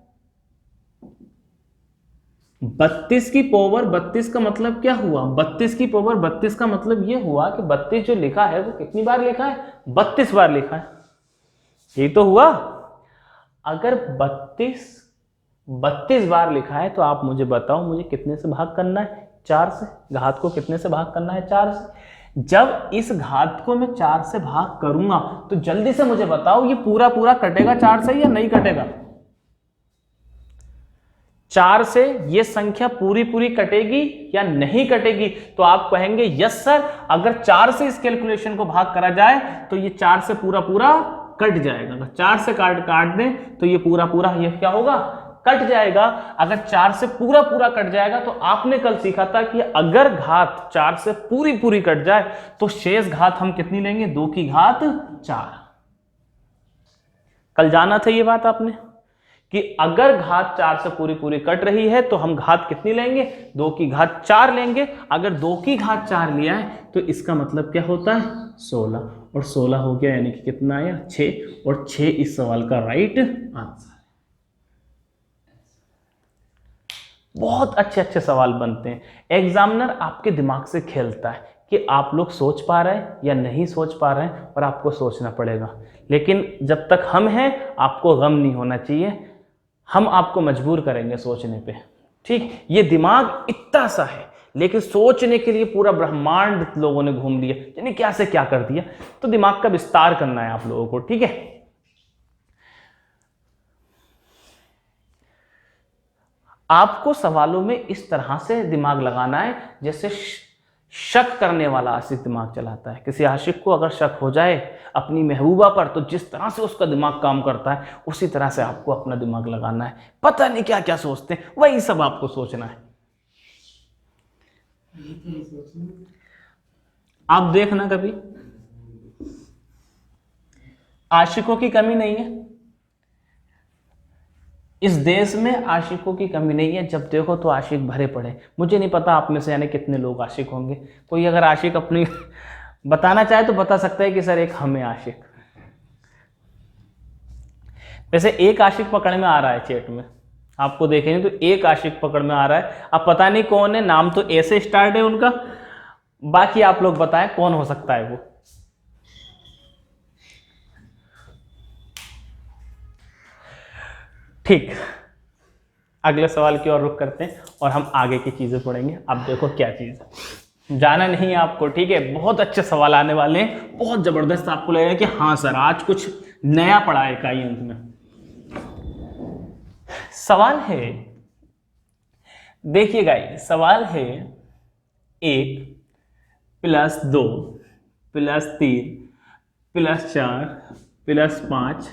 A: 32 की पावर 32 का मतलब क्या हुआ? 32 की पावर 32 का मतलब यह हुआ कि 32 जो लिखा है वो कितनी बार लिखा है? 32 बार लिखा है। यही तो हुआ। अगर 32 बार लिखा है तो आप मुझे बताओ, मुझे कितने से भाग करना है? 4 से। घात को कितने से भाग करना है? 4 से। जब इस घात को मैं 4 से भाग करूंगा तो जल्दी से मुझे बताओ, ये पूरा पूरा कटेगा 4 से या नहीं कटेगा? 4 से ये संख्या पूरी पूरी कटेगी या नहीं कटेगी? तो आप कहेंगे यस सर, अगर 4 से इस कैलकुलेशन को भाग करा जाए तो ये 4 से पूरा पूरा कट जाएगा। अगर 4 से काट दें तो ये पूरा पूरा ये क्या होगा? कट जाएगा। अगर 4 से पूरा पूरा कट जाएगा तो आपने कल सीखा था कि अगर घात 4 से पूरी पूरी कट जाए तो शेष घात हम कितनी लेंगे? 2 की घात 4। कल जाना था ये बात आपने कि अगर घात 4 से पूरी पूरी कट रही है तो हम घात कितनी लेंगे? 2 की घात 4 लेंगे। अगर 2 की घात 4 लिया है तो इसका मतलब क्या होता है? 16। और 16 हो गया यानी कि कितना आया? 6। और 6 इस सवाल का राइट आंसर। बहुत अच्छे अच्छे सवाल बनते हैं। एग्जामिनर आपके दिमाग से खेलता है कि आप लोग सोच पा रहे हैं या नहीं सोच पा रहे हैं, और आपको सोचना पड़ेगा। लेकिन जब तक हम हैं आपको गम नहीं होना चाहिए, हम आपको मजबूर करेंगे सोचने पे। ठीक, ये दिमाग इतना सा है लेकिन सोचने के लिए पूरा ब्रह्मांड लोगों ने घूम लिया, यानी क्या से क्या कर दिया। तो दिमाग का विस्तार करना है आप लोगों को, ठीक है। आपको सवालों में इस तरह से दिमाग लगाना है जैसे शक करने वाला आशिक दिमाग चलाता है। किसी आशिक को अगर शक हो जाए अपनी महबूबा पर, तो जिस तरह से उसका दिमाग काम करता है उसी तरह से आपको अपना दिमाग लगाना है। पता नहीं क्या क्या सोचते हैं, वही सब आपको सोचना है। आप देखना, कभी आशिकों की कमी नहीं है इस देश में, आशिकों की कमी नहीं है। जब देखो तो आशिक भरे पड़े। मुझे नहीं पता आप में से यानी कितने लोग आशिक होंगे। कोई अगर आशिक अपनी बताना चाहे तो बता सकता है कि सर एक हमें आशिक। वैसे एक आशिक पकड़ में आ रहा है चैट में, आपको देखेंगे तो एक आशिक पकड़ में आ रहा है। अब पता नहीं कौन है, नाम तो ऐसे स्टार्ट है उनका, बाकी आप लोग बताएं कौन हो सकता है वो। ठीक, अगले सवाल की ओर रुख करते हैं और हम आगे की चीजें पढ़ेंगे। अब देखो क्या चीज है, जाना नहीं है आपको, ठीक है। बहुत अच्छे सवाल आने वाले हैं, बहुत जबरदस्त। आपको लगेगा कि हाँ सर आज कुछ नया पढ़ा है इकाई अंक में। सवाल है, देखिएगा, सवाल है 1 + 2 + 3 + 4 + 5 ...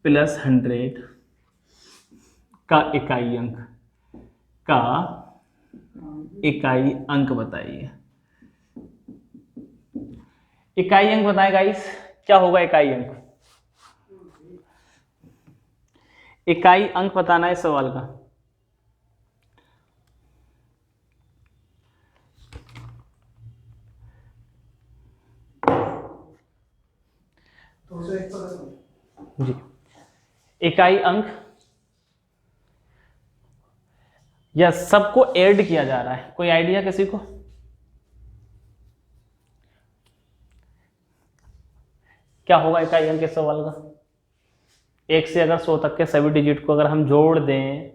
A: +100 का इकाई अंक बताइए। इकाई अंक बताएं गाइस, क्या होगा इकाई अंक? इकाई अंक बताना है इस सवाल का। जी, इकाई अंक या सबको ऐड किया जा रहा है, कोई आइडिया किसी को? क्या होगा इकाई अंक इस सवाल का? 1 से अगर 100 तक के सभी डिजिट को अगर हम जोड़ दें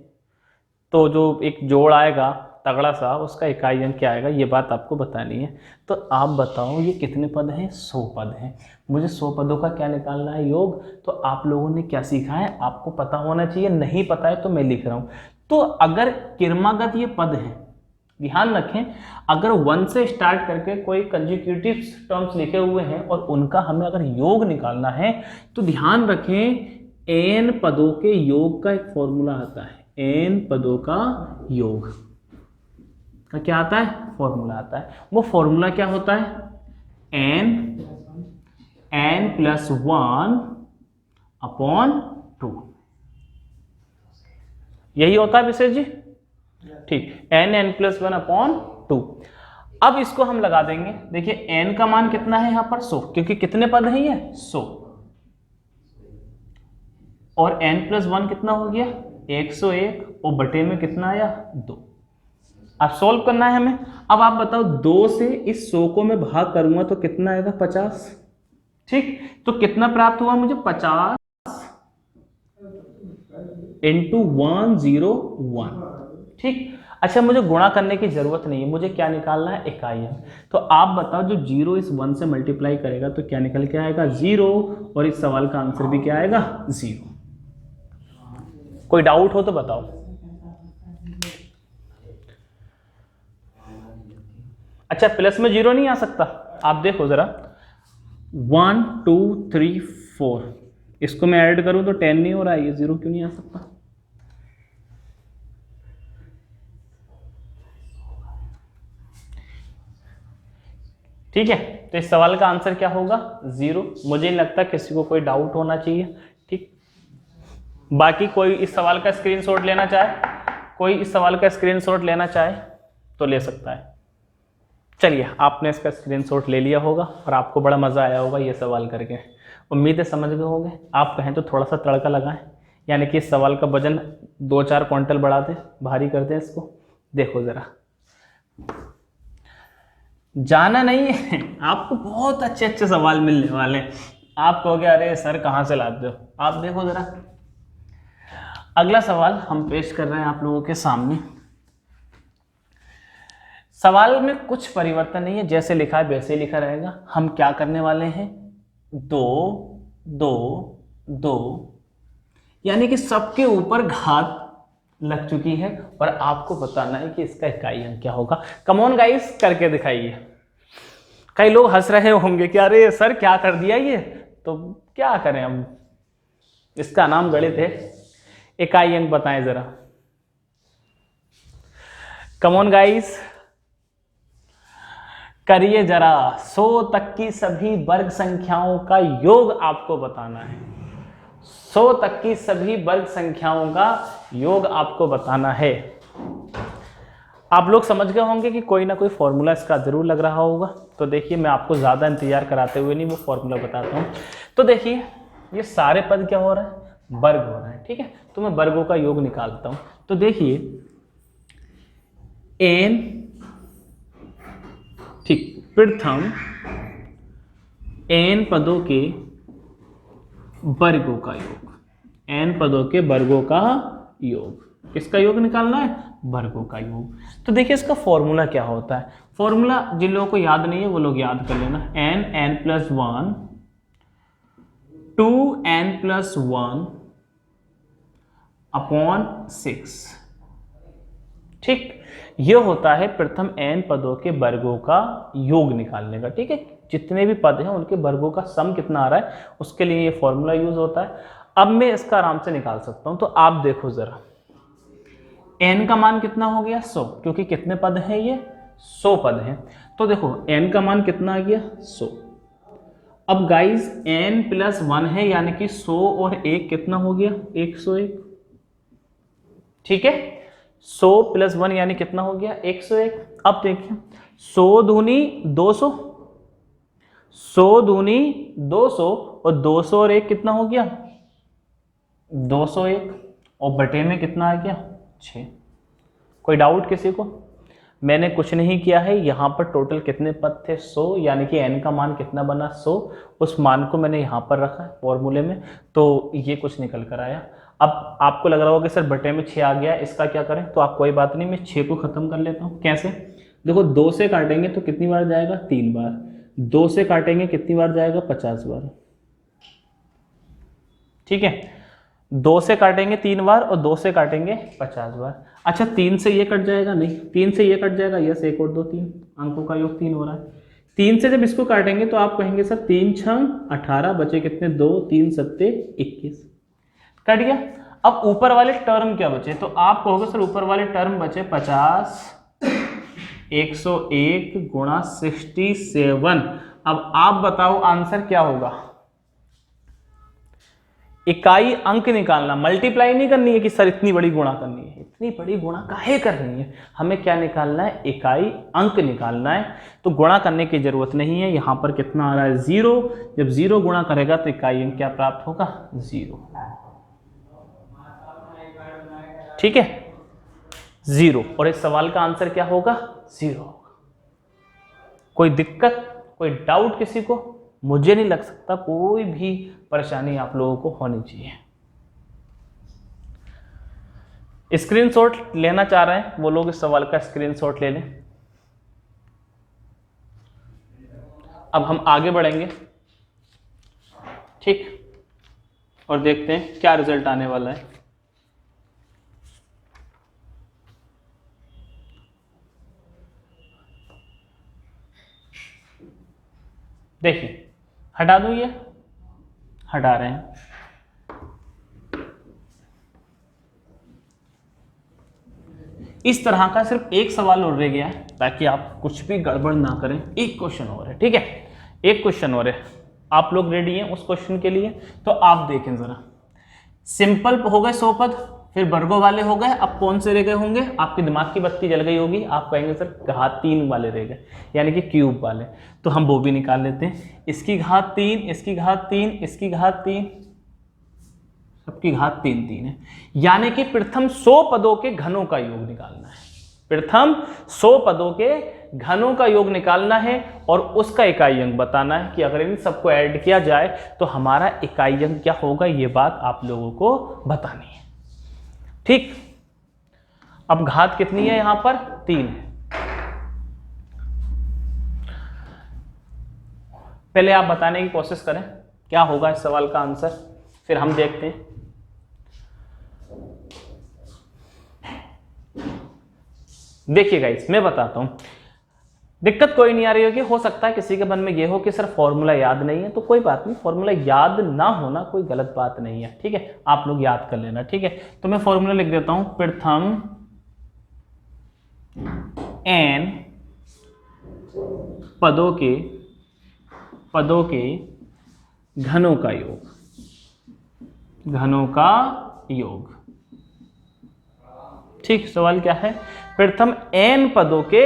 A: तो जो एक जोड़ आएगा तगड़ा सा, उसका इकाई अंक क्या आएगा, ये बात आपको बतानी है। तो आप बताओ ये कितने पद हैं? 100 पद हैं। मुझे 100 पदों का क्या निकालना है, योग। तो आप लोगों ने क्या सीखा है आपको पता होना चाहिए, नहीं पता है तो मैं लिख रहा हूं। तो अगर क्रमागत ये पद है, ध्यान रखें, अगर 1 से स्टार्ट करके कोई कंसेक्यूटिव टर्म्स लिखे हुए हैं और उनका हमें अगर योग निकालना है तो ध्यान रखें n पदों के योग का एक फॉर्मूला आता है। n पदों का योग का क्या आता है? फॉर्मूला आता है। वो फॉर्मूला क्या होता है? n + 1/2, यही होता है विशेष जी, ठीक। n + 1/2। अब इसको हम लगा देंगे। देखिए n का मान कितना है यहाँ पर? 100, क्योंकि कितने पद हैं ये? 100। और n + 1 कितना हो गया? 101, और बटे में कितना आया? 2। अब सॉल्व करना है हमें। अब आप बताओ 2 से इस 100 को मैं भाग करूंगा तो कितना आएगा? 50, ठीक। तो कितना प्राप्त हुआ मुझे? 50 × 101, ठीक। अच्छा, मुझे गुणा करने की जरूरत नहीं है, मुझे क्या निकालना है? इकाई अंक। तो आप बताओ जो 0 इस 1 से मल्टीप्लाई करेगा तो क्या निकल के आएगा? 0। और इस सवाल का आंसर भी क्या आएगा? 0। कोई डाउट हो तो बताओ। अच्छा, प्लस में 0 नहीं आ सकता? आप देखो जरा, 1 2 3 4, इसको मैं ऐड करूं तो 10 नहीं हो रहा है, ये 0 क्यों नहीं आ सकता? ठीक है, तो इस सवाल का आंसर क्या होगा? 0। मुझे नहीं लगता किसी को कोई डाउट होना चाहिए, ठीक। बाकी कोई इस सवाल का स्क्रीनशॉट लेना चाहे, कोई इस सवाल का स्क्रीनशॉट लेना चाहे तो ले सकता है। चलिए, आपने इसका स्क्रीनशॉट ले लिया होगा और आपको बड़ा मज़ा आया होगा ये सवाल करके। उम्मीद है समझ गए होंगे। आप कहें तो थोड़ा सा तड़का लगाएं, यानी कि इस सवाल का वजन 2-4 क्विंटल बढ़ा दें, भारी कर दें इसको। देखो ज़रा, जाना नहीं है, आपको बहुत अच्छे अच्छे सवाल मिलने वाले हैं। आप कहोगे अरे सर कहाँ से लाते हो। आप देखो ज़रा, अगला सवाल हम पेश कर रहे हैं आप लोगों के सामने। सवाल में कुछ परिवर्तन नहीं है, जैसे लिखा है वैसे ही लिखा रहेगा। हम क्या करने वाले हैं? 2 2 2, यानी कि सबके ऊपर घात लग चुकी है और आपको बताना है कि इसका इकाई अंक क्या होगा। कम ऑन गाइस, करके दिखाइए। कई लोग हंस रहे होंगे कि अरे सर क्या कर दिया ये, तो क्या करें हम, इसका नाम गणित है। इकाई अंक बताएं जरा। कम ऑन गाइस, करिए जरा। 100 तक की सभी वर्ग संख्याओं का योग आपको बताना है। 100 तक की सभी वर्ग संख्याओं का योग आपको बताना है। आप लोग समझ गए होंगे कि कोई ना कोई फॉर्मूला इसका जरूर लग रहा होगा। तो देखिए, मैं आपको ज़्यादा इंतजार कराते हुए नहीं वो फॉर्मूला बताता हूँ। तो देखिए, ये सारे पद क्या हो रहा है, वर्ग हो रहा है। ठीक है, तो मैं वर्गों का योग निकालता हूँ। तो देखिए n, ठीक, प्रथम n पदों के वर्गों का योग, n पदों के वर्गों का योग, किसका योग निकालना है, वर्गों का योग। तो देखिए इसका फॉर्मूला क्या होता है। फॉर्मूला जिन लोगों को याद नहीं है वो लोग याद कर लेना। n+1 2n+1 upon 6। ठीक, ये होता है प्रथम n पदों के वर्गों का योग निकालने का। ठीक है, जितने भी पद हैं उनके वर्गों का सम कितना आ रहा है उसके लिए ये फॉर्मूला यूज होता है। अब मैं इसका आराम से निकाल सकता हूं। तो आप देखो जरा, n का मान कितना हो गया 100, क्योंकि कितने पद हैं ये 100 पद हैं। तो देखो n का मान कितना आ गया 100। अब गाइस n+1 है, यानी कि 100 और 1 कितना हो गया 101। ठीक है, 100 + 1 यानी कितना हो गया 101। अब देखिए 100 दूनी 200, 100 दूनी 200 और 200 और 1 कितना हो गया 201 और बटे में कितना आ गया 6। कोई डाउट किसी को? मैंने कुछ नहीं किया है, यहाँ पर टोटल कितने पद थे 100, यानी कि n का मान कितना बना 100, उस मान को मैंने यहाँ पर रखा है फॉर्मूले में, तो ये कुछ निकल कर आया। अब आपको लग रहा होगा कि सर बटे में 6 आ गया, इसका क्या करें? तो आप कोई बात नहीं, मैं 6 को खत्म कर लेता हूँ। कैसे? देखो 2 से काटेंगे तो कितनी बार जाएगा 3 बार, 2 से काटेंगे कितनी बार जाएगा 50 बार। ठीक है, 2 से काटेंगे 3 बार और 2 से काटेंगे 50 बार। अच्छा 3 से ये कट जाएगा? नहीं, 3 से ये कट जाएगा, यस, 1 और 2 3, अंकों का योग 3 हो रहा है। 3 से जब इसको काटेंगे तो आप कहेंगे सर 3 6 18, बचे कितने 2, 3 7 21, कट गया। अब ऊपर वाले टर्म क्या बचे? तो आप कहोगे सर ऊपर वाले टर्म बचे 50 101 गुणा 67। अब आप बताओ आंसर क्या होगा? इकाई अंक निकालना, मल्टीप्लाई नहीं करनी है कि सर इतनी बड़ी गुणा करनी है, इतनी बड़ी गुणा काहे करनी है, हमें क्या निकालना है, इकाई अंक निकालना है। तो गुणा करने की जरूरत नहीं है। यहां पर कितना आ रहा है 0, जब 0 गुणा करेगा तो इकाई अंक क्या प्राप्त होगा 0। ठीक है, 0, और इस सवाल का आंसर क्या होगा 0 होगा। कोई दिक्कत, कोई डाउट किसी को? मुझे नहीं लग सकता कोई भी परेशानी आप लोगों को होनी चाहिए। स्क्रीनशॉट लेना चाह रहे हैं वो लोग इस सवाल का स्क्रीनशॉट ले लें। अब हम आगे बढ़ेंगे, ठीक, और देखते हैं क्या रिजल्ट आने वाला है। देखिए, हटा दूं, ये हटा रहे हैं। इस तरह का सिर्फ एक सवाल और रह गया है, ताकि आप कुछ भी गड़बड़ ना करें। एक क्वेश्चन और है, ठीक है, एक क्वेश्चन और है। आप लोग रेडी हैं उस क्वेश्चन के लिए? तो आप देखें जरा, सिंपल हो गए 100 पद, फिर वर्गों वाले हो गए। अब कौन से रह गए होंगे? आपके दिमाग की बत्ती जल गई होगी, आप कहेंगे सर घात 3 वाले रह गए, यानी कि क्यूब वाले। तो हम वो भी निकाल लेते हैं। इसकी घात 3, इसकी घात 3, इसकी घात 3, सबकी घात 3 3 है। यानी कि प्रथम 100 पदों के घनों का योग निकालना है। प्रथम 100 पदों के घनों का योग निकालना है और उसका इकाई अंक बताना है कि अगर इन सबको ऐड किया जाए तो हमारा इकाई अंक क्या होगा। ये बात आप लोगों को बतानी है, ठीक। अब घात कितनी है? यहां पर 3 है। पहले आप बताने की कोशिश करें क्या होगा इस सवाल का आंसर, फिर हम देखते हैं। देखिए गाइस, मैं बताता हूँ, दिक्कत कोई नहीं आ रही होगी। हो सकता है किसी के मन में ये हो कि सर फॉर्मूला याद नहीं है, तो कोई बात नहीं, फॉर्मूला याद ना होना कोई गलत बात नहीं है, ठीक है, आप लोग याद कर लेना, ठीक है। तो मैं फॉर्मूला लिख देता हूं, प्रथम n पदों के घनों का योग, ठीक। सवाल क्या है, प्रथम n पदों के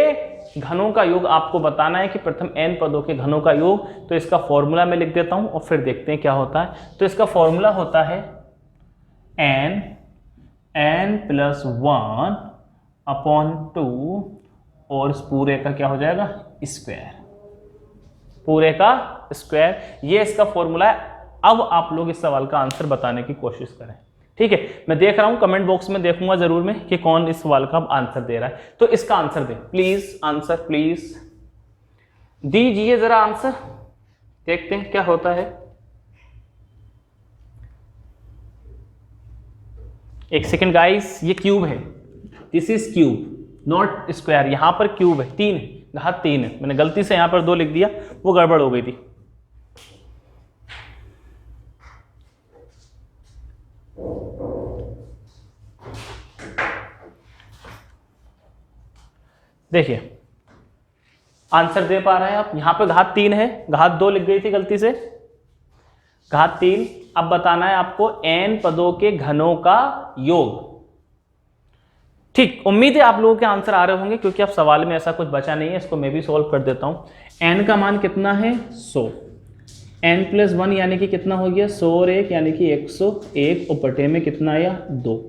A: घनों का योग आपको बताना है कि प्रथम n पदों के घनों का योग। तो इसका फॉर्मूला मैं लिख देता हूं और फिर देखते हैं क्या होता है। तो इसका फॉर्मूला होता है n + 1 / 2 और इस पूरे का क्या हो जाएगा, स्क्वायर, पूरे का स्क्वायर। ये इसका फॉर्मूला है। अब आप लोग इस सवाल का आंसर बताने की कोशिश करें, ठीक है। मैं देख रहा हूं, कमेंट बॉक्स में देखूंगा जरूर मैं कि कौन इस सवाल का आंसर दे रहा है। तो इसका answer they please, answer please दीजिए जरा आंसर, देखते हैं क्या होता है। एक सेकंड गाइस, ये क्यूब है, this is cube not square. यहां पर क्यूब है, 3 है, घात 3 है। मैंने गलती से यहां पर 2 लिख दिया, वो गड़बड़ हो गई थी। देखिए आंसर दे पा रहे हैं आप, यहां पे घात 3 है, घात 2 लिख गई थी गलती से, घात 3। अब बताना है आपको n पदों के घनों का योग, ठीक। उम्मीद है आप लोगों के आंसर आ रहे होंगे, क्योंकि अब सवाल में ऐसा कुछ बचा नहीं है। इसको मैं भी सोल्व कर देता हूं। n का मान कितना है, 100, n + 1 यानी कि कितना हो गया, 100 और 1 यानी कि 101, और बटे में कितना आया, 2,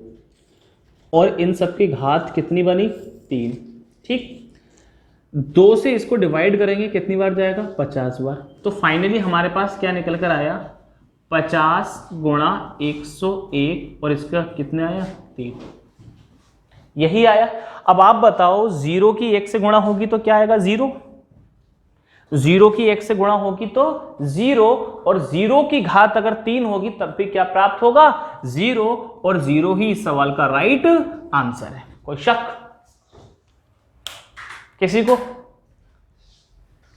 A: और इन सब की घात कितनी बनी, 3, ठीक। 2 से इसको डिवाइड करेंगे, कितनी बार जाएगा, 50 बार। तो फाइनली हमारे पास क्या निकल कर आया, 50 × 101, और इसका कितना आया, 3, यही आया। अब आप बताओ 0 की 1 से गुणा होगी तो क्या आएगा, 0, 0 की 1 से गुणा होगी तो 0, और 0 की घात अगर 3 होगी तब भी क्या प्राप्त होगा, 0, और 0 ही इस सवाल का राइट आंसर है। कोई शक किसी को,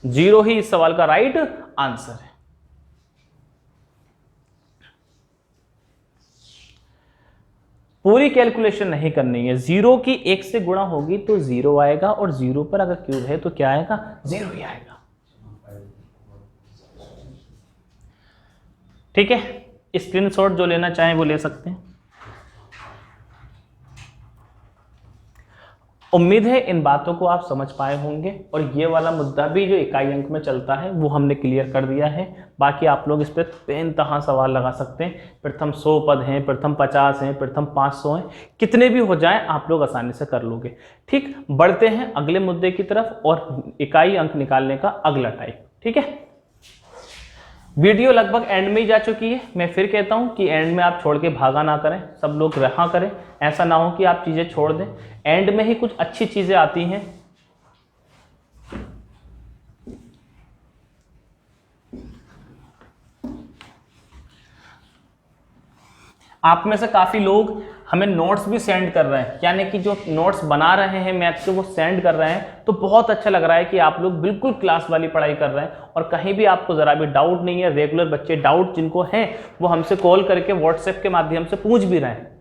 A: 0 ही इस सवाल का राइट आंसर है। पूरी कैलकुलेशन नहीं करनी है, 0 की 1 से गुणा होगी तो 0 आएगा, और 0 पर अगर क्यूब है तो क्या आएगा, 0 ही आएगा, ठीक है। स्क्रीनशॉट जो लेना चाहें वो ले सकते हैं। उम्मीद है इन बातों को आप समझ पाए होंगे, और ये वाला मुद्दा भी जो इकाई अंक में चलता है वो हमने क्लियर कर दिया है। बाकी आप लोग इस पर बेनतहा सवाल लगा सकते हैं। प्रथम 100 पद हैं, प्रथम 50 हैं, प्रथम 500 हैं, कितने भी हो जाएं आप लोग आसानी से कर लोगे, ठीक। बढ़ते हैं अगले मुद्दे की तरफ और इकाई अंक निकालने का अगला टाइप, ठीक है। वीडियो लगभग एंड में ही जा चुकी है। मैं फिर कहता हूं कि एंड में आप छोड़ के भागा ना करें, सब लोग रहा करें। ऐसा ना हो कि आप चीजें छोड़ दें, एंड में ही कुछ अच्छी चीजें आती हैं। आप में से काफी लोग हमें नोट्स भी सेंड कर रहे हैं, यानी कि जो नोट्स बना रहे हैं मैथ के वो सेंड कर रहे हैं। तो बहुत अच्छा लग रहा है कि आप लोग बिल्कुल क्लास वाली पढ़ाई कर रहे हैं, और कहीं भी आपको जरा भी डाउट नहीं है। रेगुलर बच्चे डाउट जिनको हैं वो हमसे कॉल करके व्हाट्सएप के माध्यम से पूछ भी रहे हैं।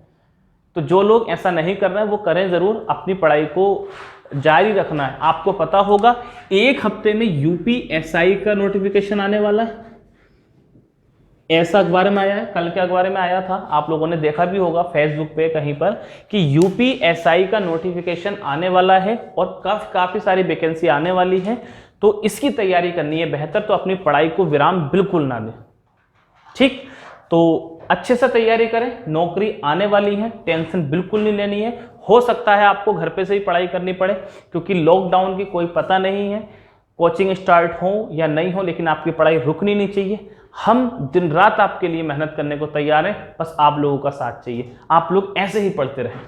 A: तो जो लोग ऐसा नहीं कर रहे हैं वो करें जरूर, अपनी पढ़ाई को जारी रखना है। आपको पता होगा 1 हफ्ते में यूपीएसआई का नोटिफिकेशन आने वाला है, ऐसा अखबार में आया है, कल के अखबार में आया था, आप लोगों ने देखा भी होगा फेसबुक पे कहीं पर कि यूपीएसआई का नोटिफिकेशन आने वाला है, और काफी सारी वैकेंसी आने वाली है। तो इसकी तैयारी करनी है बेहतर, तो अपनी पढ़ाई को विराम बिल्कुल ना दें, ठीक। तो अच्छे से तैयारी करें, नौकरी आने वाली है, टेंशन बिल्कुल नहीं लेनी है। हो सकता है आपको घर पे से ही पढ़ाई करनी पड़े, क्योंकि लॉकडाउन की कोई पता नहीं है, कोचिंग स्टार्ट हो या नहीं हो, लेकिन आपकी पढ़ाई रुकनी नहीं चाहिए। हम दिन रात आपके लिए मेहनत करने को तैयार हैं, बस आप लोगों का साथ चाहिए। आप लोग ऐसे ही पढ़ते रहें।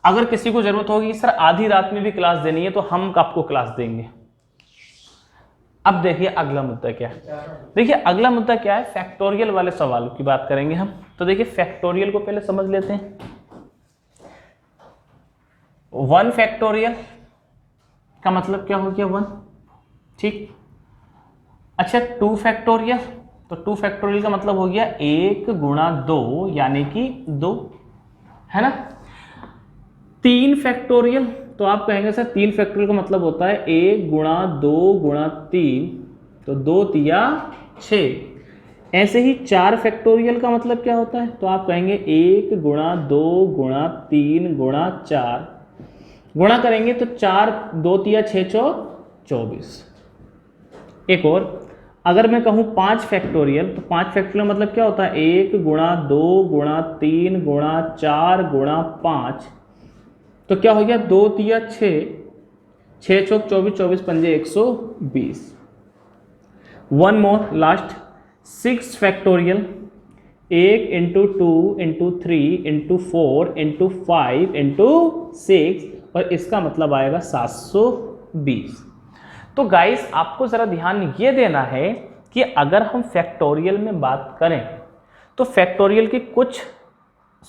A: अगर किसी को जरूरत होगी सर आधी रात में भी क्लास देनी है, तो हम आपको क्लास देंगे। अब देखिए अगला मुद्दा क्या है। देखिए अगला मुद्दा क्या है, फैक्टोरियल वाले सवालों की बात करेंगे हम। तो देखिए फैक्टोरियल को पहले समझ लेते हैं। 1 फैक्टोरियल का मतलब क्या हो गया 1, ठीक। अच्छा 2 फैक्टोरियल, तो 2 फैक्टोरियल का मतलब हो गया 1 गुणा 2 यानी कि 2, है ना। 3 फैक्टोरियल, तो आप कहेंगे सर 3 फैक्टोरियल का मतलब होता है 1 गुणा 2 गुणा 3, तो 2 तिया 6। ऐसे ही 4 फैक्टोरियल का मतलब क्या होता है, तो आप कहेंगे 1 गुणा 2 गुणा 3 गुणा 4, गुणा करेंगे तो 4 2 तिया 6 चौक 24। एक और अगर मैं कहूँ 5 फैक्टोरियल, तो 5 फैक्टोरियल मतलब क्या होता है 1 गुणा 2 गुणा 3 गुणा 4 गुणा 5, तो क्या हो गया 2 तिया 6, 6 चौक 24, 24 पंजे 120। One more last 6 factorial, 1 into 2 into 3 into 4 into 5 into 6, और इसका मतलब आएगा 720। तो गाइस आपको ज़रा ध्यान ये देना है कि अगर हम फैक्टोरियल में बात करें तो फैक्टोरियल के कुछ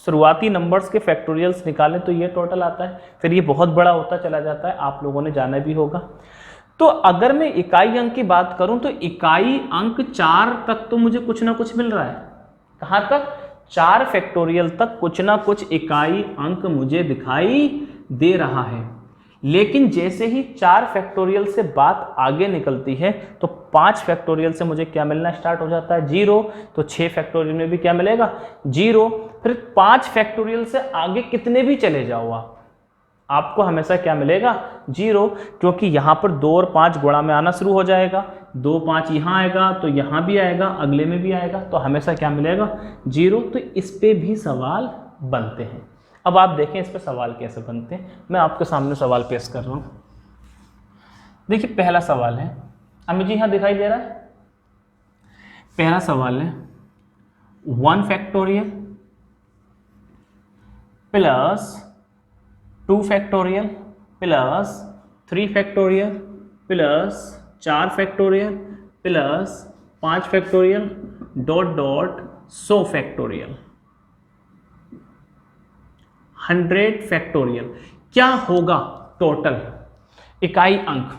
A: शुरुआती नंबर्स के फैक्टोरियल्स निकालें तो ये टोटल आता है, फिर ये बहुत बड़ा होता चला जाता है, आप लोगों ने जाना भी होगा। तो अगर मैं इकाई अंक की बात करूं तो इकाई अंक 4 तक तो मुझे कुछ ना कुछ मिल रहा है। कहां तक? 4 फैक्टोरियल तक कुछ ना कुछ इकाई अंक मुझे दिखाई दे रहा है। लेकिन जैसे ही 4 फैक्टोरियल से बात आगे निकलती है तो 5 फैक्टोरियल से मुझे क्या मिलना स्टार्ट हो जाता है 0, तो 6 फैक्टोरियल में भी क्या मिलेगा 0। फिर 5 फैक्टोरियल से आगे कितने भी चले जाओ आपको हमेशा क्या मिलेगा 0, क्योंकि यहां पर 2 और 5 गुणा में आना शुरू हो जाएगा, 2 5 यहां आएगा तो यहां भी आएगा, अगले में भी आएगा, तो हमेशा क्या मिलेगा 0। तो इस पे भी सवाल बनते हैं। अब आप देखें इस पे सवाल कैसे बनते हैं, मैं आपके सामने सवाल पेश कर रहा हूं। देखिए पहला सवाल है, अमित जी यहां दिखाई दे रहा है, पहला सवाल है 1 factorial plus 2 factorial plus 3 factorial plus 4 factorial plus 5 factorial dot dot 100 factorial, 100 factorial. क्या होगा टोटल इकाई अंक?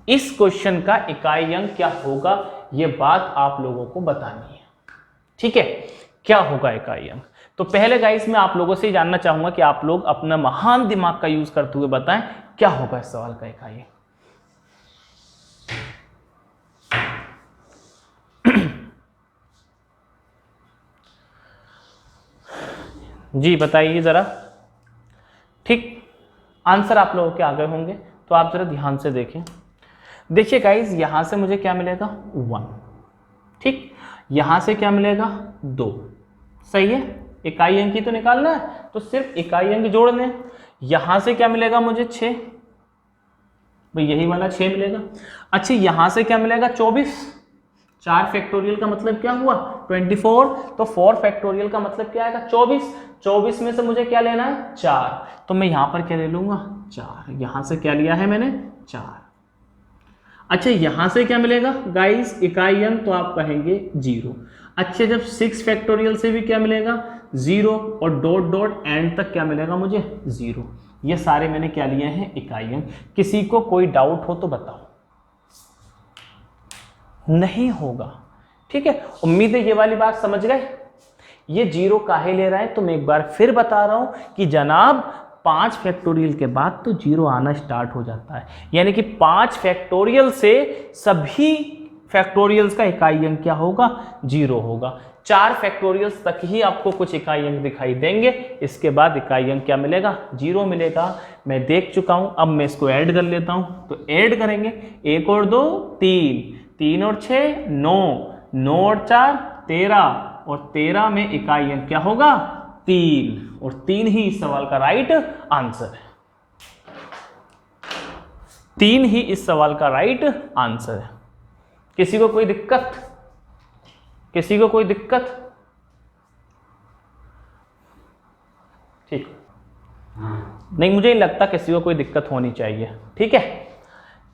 A: इस क्वेश्चन का इकाई अंक क्या होगा यह बात आप लोगों को बतानी है, ठीक है। क्या होगा इकाई अंक? तो पहले गाइस मैं आप लोगों से जानना चाहूंगा कि आप लोग अपना महान दिमाग का यूज करते हुए बताएं क्या होगा इस सवाल का इकाई अंक। जी बताइए जरा, ठीक। आंसर आप लोगों के आ गए होंगे, तो आप जरा ध्यान से देखें। देखिए गाइस यहां से मुझे क्या मिलेगा 1, ठीक। यहां से क्या मिलेगा 2, सही है। इकाई अंक ही तो निकालना है, तो सिर्फ इकाई अंक जोड़ने। यहां से क्या मिलेगा मुझे 6, भाई यही वाला 6 मिलेगा। अच्छा यहां से क्या मिलेगा 24, 4 फैक्टोरियल का मतलब क्या हुआ 24, तो 4 फैक्टोरियल का मतलब क्या आएगा 24। 24 में से मुझे क्या लेना है 4, तो मैं यहां पर क्या ले लूंगा 4, यहां से क्या लिया है मैंने 4। अच्छा यहां से क्या मिलेगा गाइस इकाई अंक, तो आप कहेंगे 0। अच्छा जब 6 फैक्टोरियल से भी क्या मिलेगा 0, और डॉट डॉट एंड तक क्या मिलेगा मुझे 0। ये सारे मैंने क्या लिए हैं इकाई अंक। किसी को कोई डाउट हो तो बताओ। नहीं होगा, ठीक है। उम्मीद है ये वाली बात समझ गए। ये 0 काहे ले रहा है, तो मैं एक बार फिर बता रहा हूं कि जनाब 5 फैक्टोरियल के बाद तो 0 आना स्टार्ट हो जाता है, यानी कि 5 फैक्टोरियल से सभी फैक्टोरियल्स का इकाई अंक क्या होगा 0 होगा। 4 फैक्टोरियल्स तक ही आपको कुछ इकाई अंक दिखाई देंगे, इसके बाद इकाई अंक क्या मिलेगा 0 मिलेगा। मैं देख चुका हूं, अब मैं इसको ऐड कर लेता हूं, तो ऐड करेंगे 1 और 2 3, 3 और 6 9, 9 और 4 13, और 13 में इकाई अंक क्या होगा 3, और 3 ही इस सवाल का राइट आंसर है। 3 ही इस सवाल का राइट आंसर है। किसी को कोई दिक्कत? किसी को कोई दिक्कत? ठीक नहीं, मुझे नहीं लगता किसी को कोई दिक्कत होनी चाहिए, ठीक है।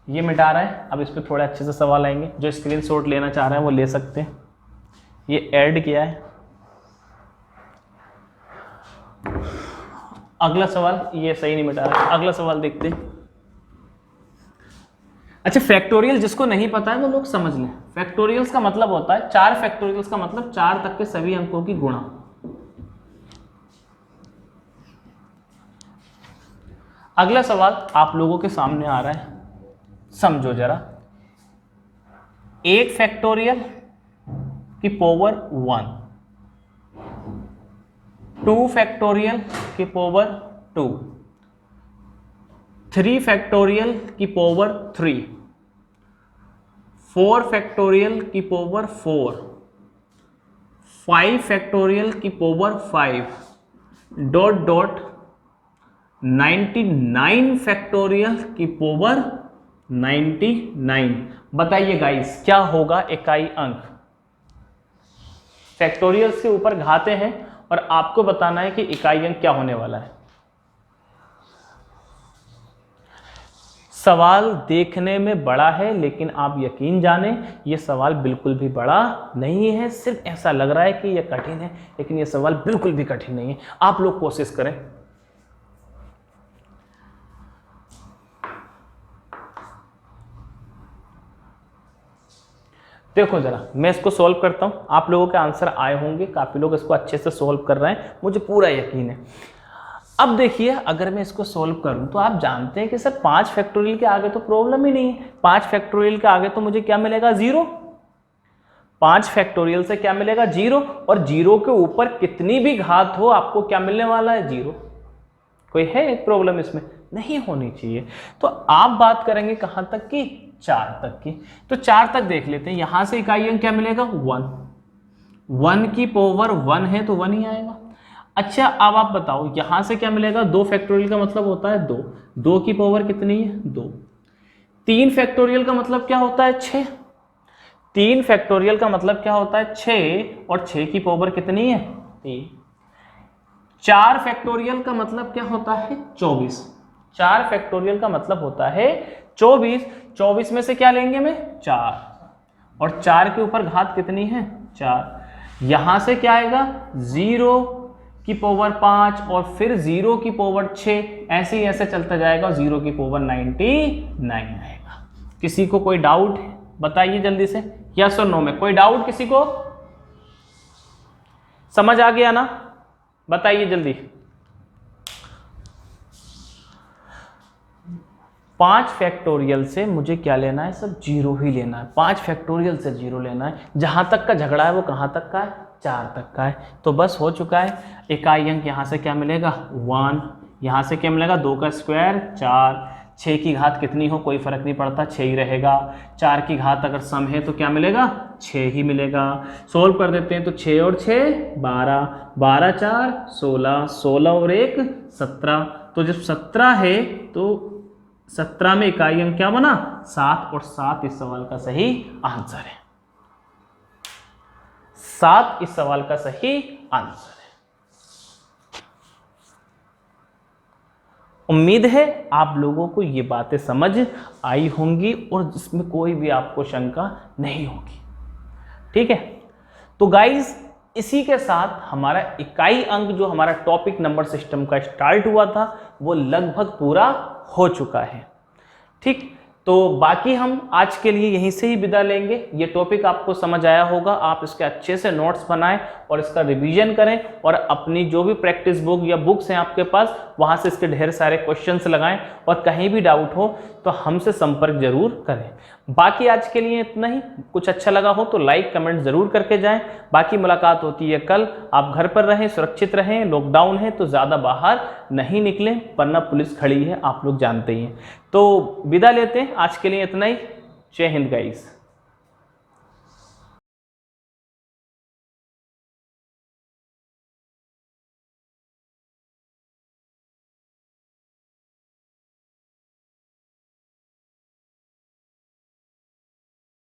A: ये मिटा रहा है, अब इस पर थोड़े अच्छे से सवाल आएंगे। जो स्क्रीनशॉट लेना चाह रहे हैं वो ले सकते हैं। ये ऐड किया है, अगला सवाल, ये सही नहीं मिटा रहा, अगला सवाल देखते हैं। अच्छा, फैक्टोरियल जिसको नहीं पता है वो लोग समझ लें। फैक्टोरियल्स का मतलब होता है 4 फैक्टोरियल्स का मतलब 4 तक के सभी अंकों की गुणा। अगला सवाल आप लोगों के सामने आ रहा है, समझो जरा। 8 फैक्टोरियल की पावर 1, 2 फैक्टोरियल की पावर 2, 3 फैक्टोरियल की पावर 3, 4 फैक्टोरियल की पावर 4, 5 फैक्टोरियल की पावर 5 डॉट डॉट 99 फैक्टोरियल की पावर 99। बताइए गाइस क्या होगा इकाई अंक? फैक्टोरियल्स के ऊपर घाते हैं और आपको बताना है कि इकाई अंक क्या होने वाला है। सवाल देखने में बड़ा है, लेकिन आप यकीन जाने ये सवाल बिल्कुल भी बड़ा नहीं है। सिर्फ ऐसा लग रहा है कि ये कठिन है, लेकिन ये सवाल बिल्कुल भी कठिन नहीं है। आप लोग कोशिश करें। देखो जरा, मैं इसको सॉल्व करता हूं। आप लोगों के आंसर आए होंगे, काफी लोग इसको अच्छे से सॉल्व कर रहे हैं, मुझे पूरा यकीन है। अब देखिए, अगर मैं इसको सॉल्व करूं तो आप जानते हैं कि सर 5 फैक्टोरियल के आगे तो प्रॉब्लम ही नहीं है। 5 फैक्टोरियल के आगे तो मुझे क्या मिलेगा? 0। 5 फैक्टोरियल से क्या मिलेगा? 0। और 0 के ऊपर कितनी भी घात हो आपको क्या मिलने वाला है? 0। कोई है एक प्रॉब्लम इसमें? नहीं होनी चाहिए। तो आप बात करेंगे कहां तक की? 4 तक की। तो 4 तक देख लेते हैं। यहां से इकाई अंक क्या मिलेगा? 1। 1 की पावर 1 है तो 1 ही आएगा। अच्छा, अब आप बताओ यहां से क्या मिलेगा? 2 फैक्टोरियल का मतलब होता है 2। 2 की पावर कितनी है? 2। 3 फैक्टोरियल का मतलब क्या होता है? 6। 3 फैक्टोरियल का मतलब क्या होता है? 6। और 6 की पावर कितनी है? 3। 4 फैक्टोरियल का मतलब क्या होता है? 24। 4 फैक्टोरियल का मतलब होता है 24। 24 में से क्या लेंगे में? 4। और 4 के ऊपर घात कितनी है? 4। यहां से क्या आएगा? 0 की पावर 5 और फिर 0 की पावर 6, ऐसे ही ऐसे चलता जाएगा। 0 की पावर 99 आएगा। किसी को कोई डाउट है? बताइए जल्दी से, यस और नो में कोई डाउट किसी को? समझ आ गया ना? बताइए जल्दी। 5 फैक्टोरियल से मुझे क्या लेना है? सब 0 ही लेना है। 5 फैक्टोरियल से 0 लेना है। जहां तक का झगड़ा है वो कहां तक का है? 4 तक का है। तो बस हो चुका है। इकाई अंक यहां से क्या मिलेगा? 1। यहां से क्या मिलेगा? 2 का स्क्वायर 4। 6 की घात कितनी हो कोई फर्क नहीं पड़ता, 6 ही रहेगा। 4 की घात अगर सम है तो क्या मिलेगा? 6 ही मिलेगा। सोल्व कर देते हैं तो 6 और 6 12, 12 4 16, 16 और 1 17। तो जब 17 है तो 17 में इकाई अंक क्या बना? 7। और 7 इस सवाल का सही आंसर है। 7 इस सवाल का सही आंसर है। उम्मीद है आप लोगों को ये बातें समझ आई होंगी और इसमें कोई भी आपको शंका नहीं होगी। ठीक है, तो गाइस इसी के साथ हमारा इकाई अंक जो हमारा टॉपिक नंबर सिस्टम का स्टार्ट हुआ था वो लगभग पूरा हो चुका है। ठीक, तो बाकी हम आज के लिए यहीं से ही विदा लेंगे। ये टॉपिक आपको समझ आया होगा, आप इसके अच्छे से नोट्स बनाएं और इसका रिवीजन करें और अपनी जो भी प्रैक्टिस बुक या बुक्स हैं आपके पास वहां से इसके ढेर सारे क्वेश्चंस लगाएं और कहीं भी डाउट हो तो हमसे संपर्क जरूर करें। बाकी आज के लिए इतना ही। कुछ अच्छा लगा हो तो लाइक कमेंट जरूर करके जाएं। बाकी मुलाकात होती है कल। आप घर पर रहें, सुरक्षित रहें। लॉकडाउन है तो ज़्यादा बाहर नहीं निकलें वरना पुलिस खड़ी है, आप लोग जानते ही हैं। तो विदा लेते हैं, आज के लिए इतना ही। जय हिंद गाइस।